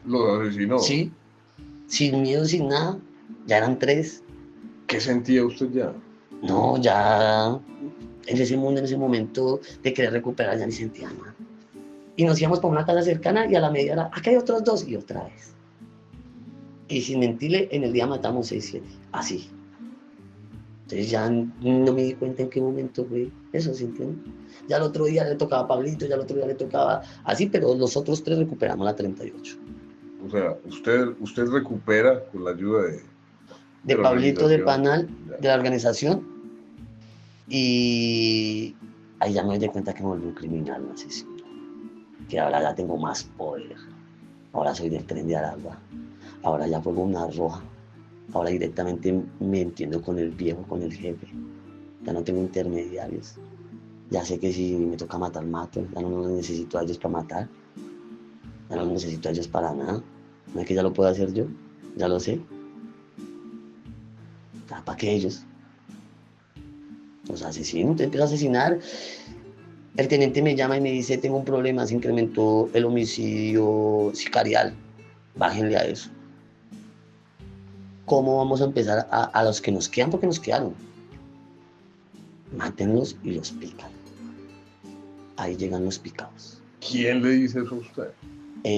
Los asesinó. Sí, sin miedo, sin nada, ya eran tres. ¿Qué sentía usted ya? No, ya en ese mundo, en ese momento de querer recuperar, ya ni sentía nada. Y nos íbamos para una casa cercana y a la media hora, acá hay otros dos y otra vez. Y sin mentirle, en el día matamos 6, 7, así. Entonces ya no me di cuenta en qué momento fue eso, ¿sí entiendes? Ya el otro día le tocaba a Pablito, ya el otro día le tocaba así, pero los otros tres recuperamos la 38. O sea, usted recupera con la ayuda De de la Pablito de organización. Panal, Ya. de la organización, y ahí ya me di cuenta que me volví un criminal, un asesino. Que ahora ya tengo más poder. Ahora soy del Tren de Aragua. Ahora ya juego una roja. Ahora directamente me entiendo con el viejo, con el jefe. Ya no tengo intermediarios. Ya sé que si me toca matar, mato. Ya no necesito a ellos para matar. Ya no necesito a ellos para nada. No es que ya lo pueda hacer yo. Ya lo sé. Ya, ¿para qué ellos? Los asesinos. Te empiezo a asesinar. El teniente me llama y me dice, tengo un problema. Se incrementó el homicidio sicarial. Bájenle a eso. ¿Cómo vamos a empezar a los que nos quedan? Porque nos quedaron. Mátenlos y los pican. Ahí llegan los picados. ¿Quién le dice eso a usted?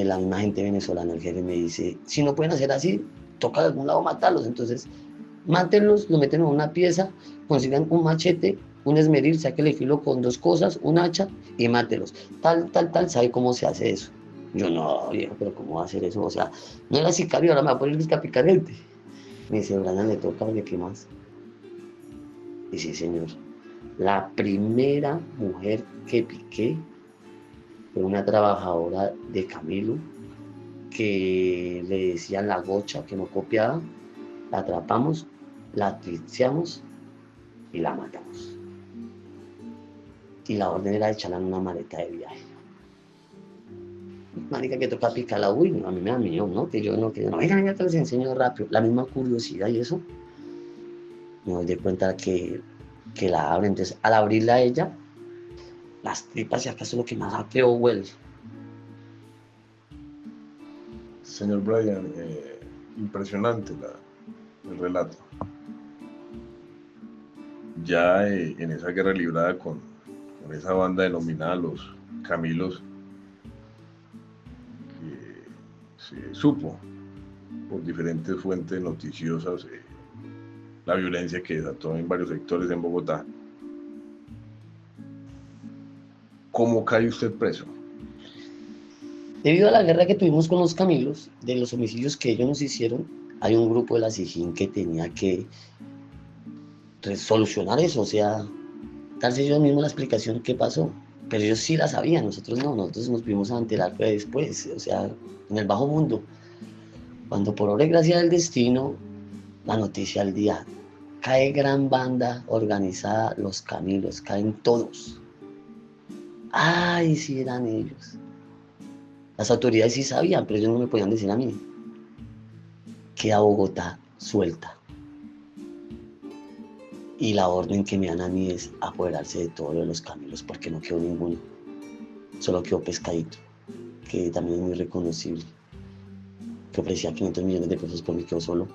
La misma gente venezolana, el jefe me dice, si no pueden hacer así, toca de algún lado matarlos. Entonces, mátenlos, lo meten en una pieza, consigan un machete, un esmeril, sáquenle filo con dos cosas, un hacha y mátelos. Tal, ¿sabe cómo se hace eso? Yo, no, viejo, pero ¿cómo va a hacer eso? O sea, no era sicario, ahora me va a poner a picar gente. Me dice, Brian, le toca, oye, ¿qué más? Y sí, señor. La primera mujer que piqué fue una trabajadora de Camilo que le decían la gocha, que no copiaba. La atrapamos, la asfixiamos y la matamos. Y la orden era echarla en una maleta de viaje. Marica, que toca picarla, uy, no, a mí me da miedo, ¿no? Que yo no, venga, te les enseño rápido. La misma curiosidad y eso, me doy de cuenta que la abren. Entonces, al abrirla a ella, las tripas y acá es lo que más feo huele. Señor Brian, impresionante el relato. Ya en esa guerra librada con esa banda denominada los Camilos, que se supo por diferentes fuentes noticiosas la violencia que desató en varios sectores en Bogotá. ¿Cómo cae usted preso? Debido a la guerra que tuvimos con los Camilos, de los homicidios que ellos nos hicieron, hay un grupo de la SIJIN que tenía que solucionar eso, o sea, darse ellos mismos la explicación qué pasó. Pero ellos sí la sabían, nosotros no, nosotros nos pudimos enterar después, o sea, en el bajo mundo. Cuando por obra y gracia del destino, la noticia al día, cae gran banda organizada, los Camilos, caen todos. Ay, sí eran ellos. Las autoridades sí sabían, pero ellos no me podían decir a mí. Queda Bogotá suelta. Y la orden que me dan a mí es apoderarse de todos los Camilos, porque no quedó ninguno. Solo quedó Pescadito, que también es muy reconocible, que ofrecía 500 millones de pesos por mí, quedó solo.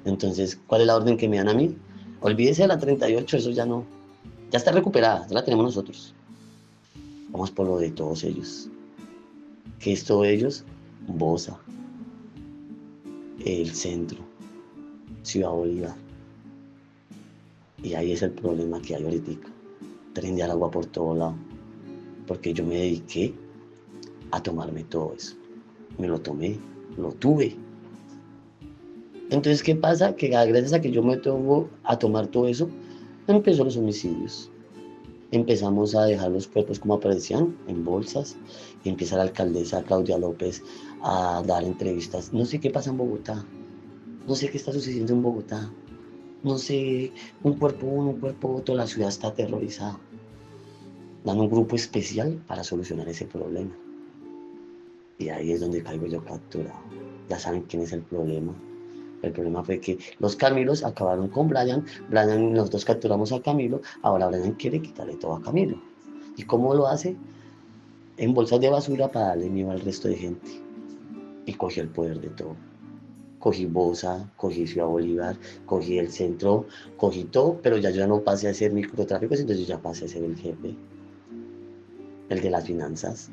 Entonces, ¿cuál es la orden que me dan a mí? Olvídese de la 38, eso ya no, ya está recuperada, ya la tenemos nosotros. Vamos por lo de todos ellos. ¿Qué es todos ellos? Bosa, el centro, Ciudad Bolívar. Y ahí es el problema que hay ahorita. Tren de agua por todo lado. Porque yo me dediqué a tomarme todo eso. Me lo tomé, lo tuve. Entonces, ¿qué pasa? Que gracias a que yo me tomo a tomar todo eso, empezó los homicidios. Empezamos a dejar los cuerpos como aparecían, en bolsas, y empieza la alcaldesa Claudia López a dar entrevistas. No sé qué pasa en Bogotá, no sé qué está sucediendo en Bogotá, no sé, un cuerpo uno, un cuerpo otro, la ciudad está aterrorizada. Dan un grupo especial para solucionar ese problema. Y ahí es donde caigo yo capturado. Ya saben quién es el problema. El problema fue que los Camilos acabaron con Brian. Brian, nosotros capturamos a Camilo. Ahora Brian quiere quitarle todo a Camilo. ¿Y cómo lo hace? En bolsas de basura para darle miedo al resto de gente. Y cogió el poder de todo. Cogí Bosa, cogí Ciudad Bolívar, cogí el centro, cogí todo, pero ya yo no pasé a ser microtráfico, entonces yo ya pasé a ser el jefe, el de las finanzas.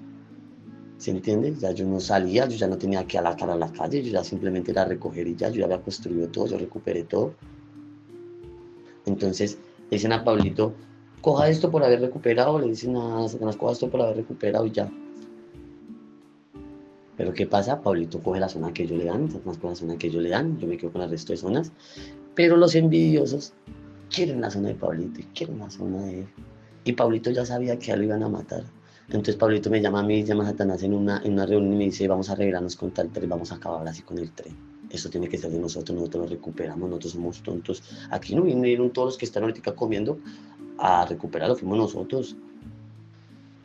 ¿Se entiende? Ya yo no salía, yo ya no tenía que alacar a la calle, yo ya simplemente era recoger y ya, yo ya había construido todo, yo recuperé todo. Entonces le dicen a Pablito, coja esto por haber recuperado, le dicen a Satanás, coja esto por haber recuperado y ya. Pero ¿qué pasa? Pablito coge la zona que ellos le dan, Satanás coge la zona que ellos le dan, yo me quedo con el resto de zonas, pero los envidiosos quieren la zona de Pablito y quieren la zona de él. Y Pablito ya sabía que a él lo iban a matar. Entonces Pablito me llama a mí, llama a Satanás en una reunión y me dice, vamos a arreglarnos con tal tren, vamos a acabar así con el tren. Eso tiene que ser de nosotros lo recuperamos, nosotros somos tontos. Aquí no vinieron todos los que están ahorita comiendo a recuperarlo, fuimos nosotros.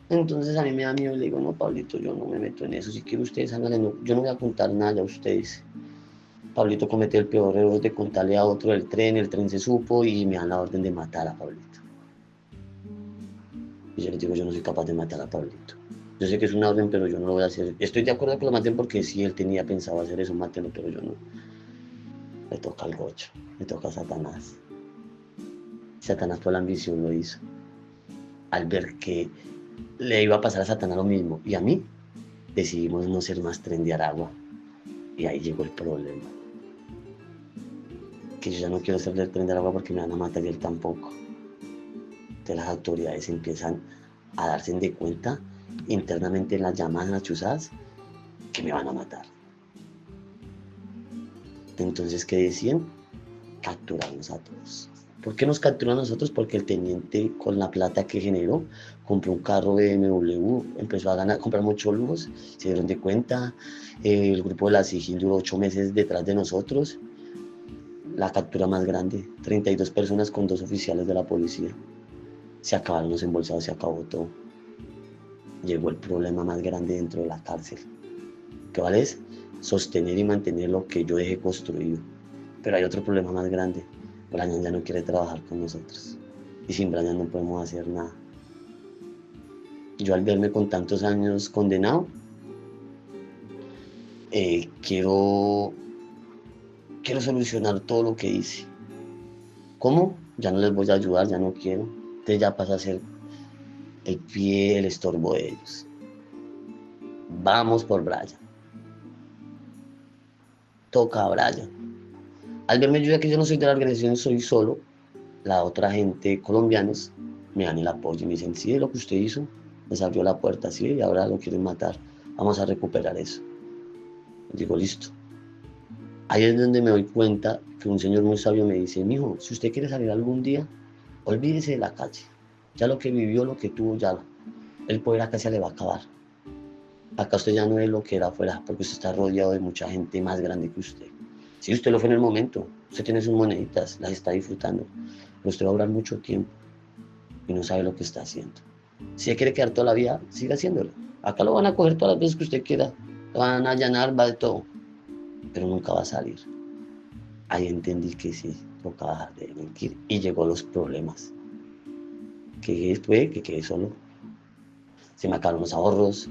Entonces a mí me da miedo y le digo, no, Pablito, yo no me meto en eso, si quieren ustedes háganle, no, yo no voy a contar nada a ustedes. Pablito cometió el peor error de contarle a otro el tren se supo y me dan la orden de matar a Pablito. Y yo les digo, yo no soy capaz de matar a Pablito. Yo sé que es una orden, pero yo no lo voy a hacer. Estoy de acuerdo que lo maten porque si él tenía pensado hacer eso, mátenlo, pero yo no. Le toca al gocho, le toca a Satanás. Satanás por la ambición lo hizo. Al ver que le iba a pasar a Satanás lo mismo y a mí, decidimos no ser más tren de Aragua. Y ahí llegó el problema. Que yo ya no quiero ser del tren de Aragua porque me van a matar y él tampoco. Entonces las autoridades empiezan a darse de cuenta internamente en las llamadas, en las chuzadas, que me van a matar. Entonces, ¿qué decían? Capturarnos a todos. ¿Por qué nos capturan a nosotros? Porque el teniente, con la plata que generó, compró un carro BMW, empezó a comprar muchos lujos, se dieron de cuenta, el grupo de la SIGIN duró 8 meses detrás de nosotros, la captura más grande, 32 personas con 2 oficiales de la policía, se acabaron los embolsados, se acabó todo. Llegó el problema más grande dentro de la cárcel, que vale es sostener y mantener lo que yo dejé construido. Pero hay otro problema más grande, Brian ya no quiere trabajar con nosotros y sin Brian no podemos hacer nada. Yo al verme con tantos años condenado, quiero solucionar todo lo que hice. ¿Cómo? Ya no les voy a ayudar, ya no quiero. Entonces ya pasa a ser el pie, el estorbo de ellos. Vamos por Brian. Toca a Brian. Al verme yo ya que yo no soy de la organización, soy solo, la otra gente colombianos me dan el apoyo y me dicen, sí, es lo que usted hizo, les abrió la puerta, sí, y ahora lo quieren matar, vamos a recuperar eso. Y digo, listo. Ahí es donde me doy cuenta que un señor muy sabio me dice, mijo, si usted quiere salir algún día, olvídese de la calle. Ya lo que vivió, lo que tuvo, ya el poder acá se le va a acabar. Acá usted ya no es lo que era afuera, porque usted está rodeado de mucha gente más grande que usted. Sí, usted lo fue en el momento, usted tiene sus moneditas, las está disfrutando, pero usted va a durar mucho tiempo y no sabe lo que está haciendo. Si quiere quedar toda la vida, siga haciéndolo. Acá lo van a coger todas las veces que usted quiera, lo van a allanar, va de todo, pero nunca va a salir. Ahí entendí que sí, tocaba dejar de mentir y llegó los problemas. Que fue que quedé solo. Se me acabaron los ahorros,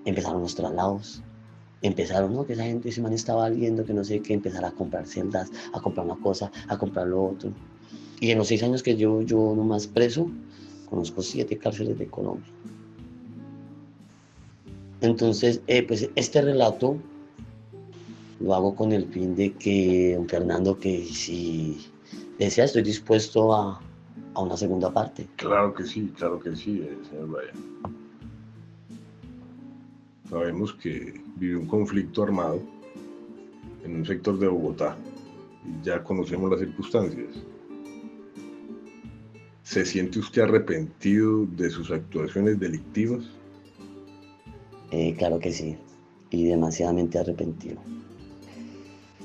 empezaron los traslados. empezaron, ¿no? Que esa gente, ese man estaba valiendo, que no sé qué, empezar a comprar celdas, a comprar una cosa, a comprar lo otro. Y en los 6 años que llevo yo nomás preso, conozco 7 cárceles de Colombia. Entonces, pues este relato lo hago con el fin de que, don Fernando, que si desea, estoy dispuesto a una segunda parte. Claro que sí, señor Brian. Sabemos que vive un conflicto armado en un sector de Bogotá y ya conocemos las circunstancias. ¿Se siente usted arrepentido de sus actuaciones delictivas? Claro que sí, y demasiadamente arrepentido.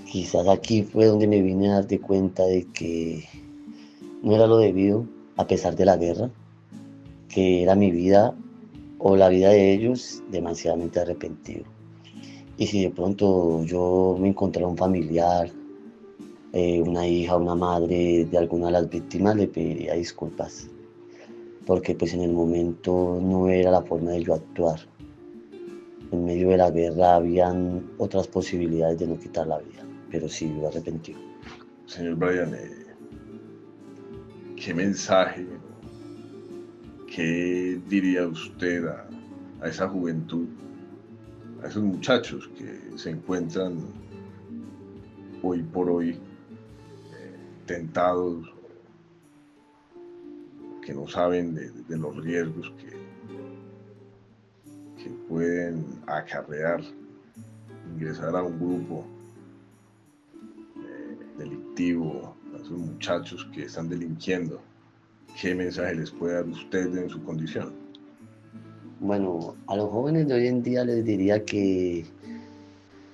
Quizás aquí fue donde me vine a dar de cuenta de que no era lo debido, a pesar de la guerra, que era mi vida o la vida de ellos, demasiadamente arrepentido. Y si de pronto yo me encontrara un familiar, una hija, una madre de alguna de las víctimas, le pediría disculpas, porque pues en el momento no era la forma de yo actuar. En medio de la guerra habían otras posibilidades de no quitar la vida, pero sí vivo arrepentido. Señor Brian, ¿qué mensaje, qué diría usted a esa juventud, a esos muchachos que se encuentran hoy por hoy tentados, que no saben de los riesgos que pueden acarrear ingresar a un grupo delictivo, a esos muchachos que están delinquiendo? ¿Qué mensaje les puede dar usted en su condición? Bueno, a los jóvenes de hoy en día les diría que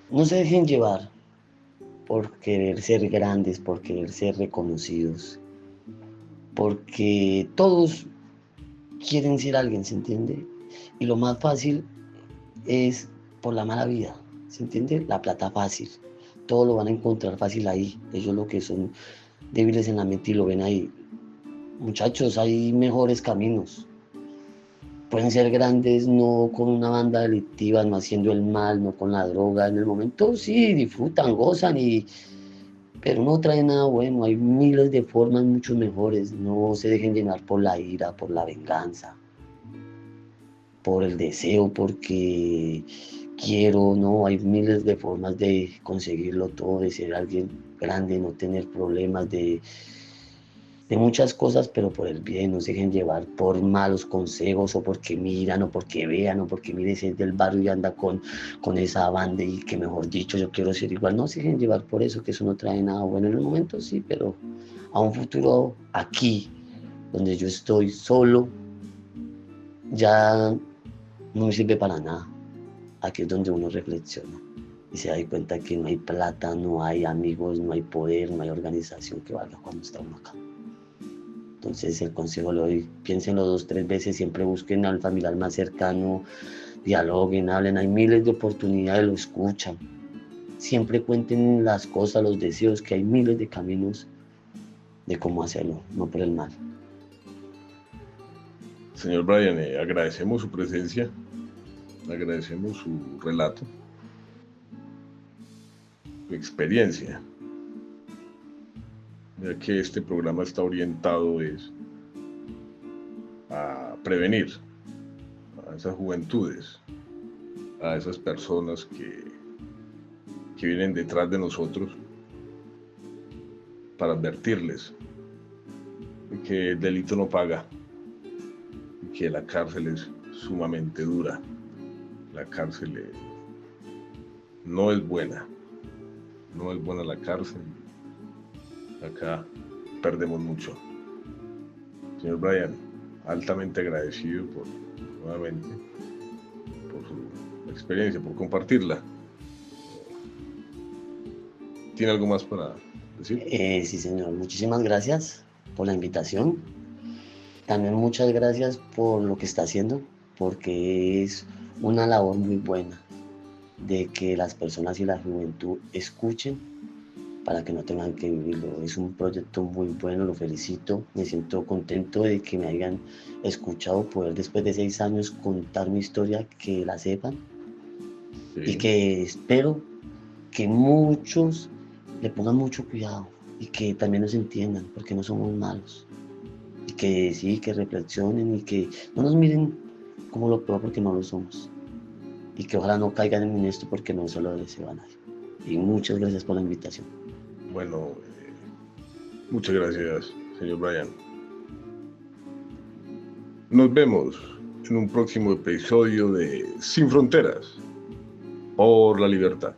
no se dejen llevar por querer ser grandes, por querer ser reconocidos, porque todos quieren ser alguien, ¿se entiende? Y lo más fácil es por la mala vida, ¿se entiende? La plata fácil, todo lo van a encontrar fácil ahí, ellos lo que son débiles en la mente y lo ven ahí. Muchachos, hay mejores caminos. Pueden ser grandes no con una banda delictiva, no haciendo el mal, no con la droga. En el momento sí, disfrutan, gozan, pero no trae nada bueno. Hay miles de formas mucho mejores. No se dejen llenar por la ira, por la venganza, por el deseo, porque quiero. No, hay miles de formas de conseguirlo todo, de ser alguien grande, no tener problemas, de muchas cosas, pero por el bien. No se dejen llevar por malos consejos o porque miran o porque vean o porque mire si es del barrio y anda con esa banda y que mejor dicho yo quiero ser igual. No se dejen llevar por eso, que eso no trae nada bueno en el momento, sí, pero a un futuro aquí, donde yo estoy solo, ya no me sirve para nada. Aquí es donde uno reflexiona y se da cuenta que no hay plata, no hay amigos, no hay poder, no hay organización que valga cuando está uno acá. Entonces el consejo le doy, piénsenlo 2, 3 veces, siempre busquen al familiar más cercano, dialoguen, hablen, hay miles de oportunidades, lo escuchan. Siempre cuenten las cosas, los deseos, que hay miles de caminos de cómo hacerlo, no por el mal. Señor Brian, agradecemos su presencia, agradecemos su relato, su experiencia, ya que este programa está orientado a prevenir a esas juventudes, a esas personas que vienen detrás de nosotros, para advertirles de que el delito no paga y que la cárcel es sumamente dura. La cárcel no es buena, no es buena la cárcel. Acá perdemos mucho. Señor Brian, altamente agradecido nuevamente por su experiencia, por compartirla. ¿Tiene algo más para decir? Sí, señor, muchísimas gracias por la invitación. También muchas gracias por lo que está haciendo, porque es una labor muy buena de que las personas y la juventud escuchen para que no tengan que vivirlo. Es un proyecto muy bueno, lo felicito, me siento contento de que me hayan escuchado, poder después de 6 años contar mi historia, que la sepan y que espero que muchos le pongan mucho cuidado y que también nos entiendan, porque no somos malos. Y que sí, que reflexionen y que no nos miren como lo peor, porque no lo somos. Y que ojalá no caigan en esto, porque no se lo deseo a nadie. Y muchas gracias por la invitación. Bueno, muchas gracias, señor Brian. Nos vemos en un próximo episodio de Sin Fronteras, por la libertad.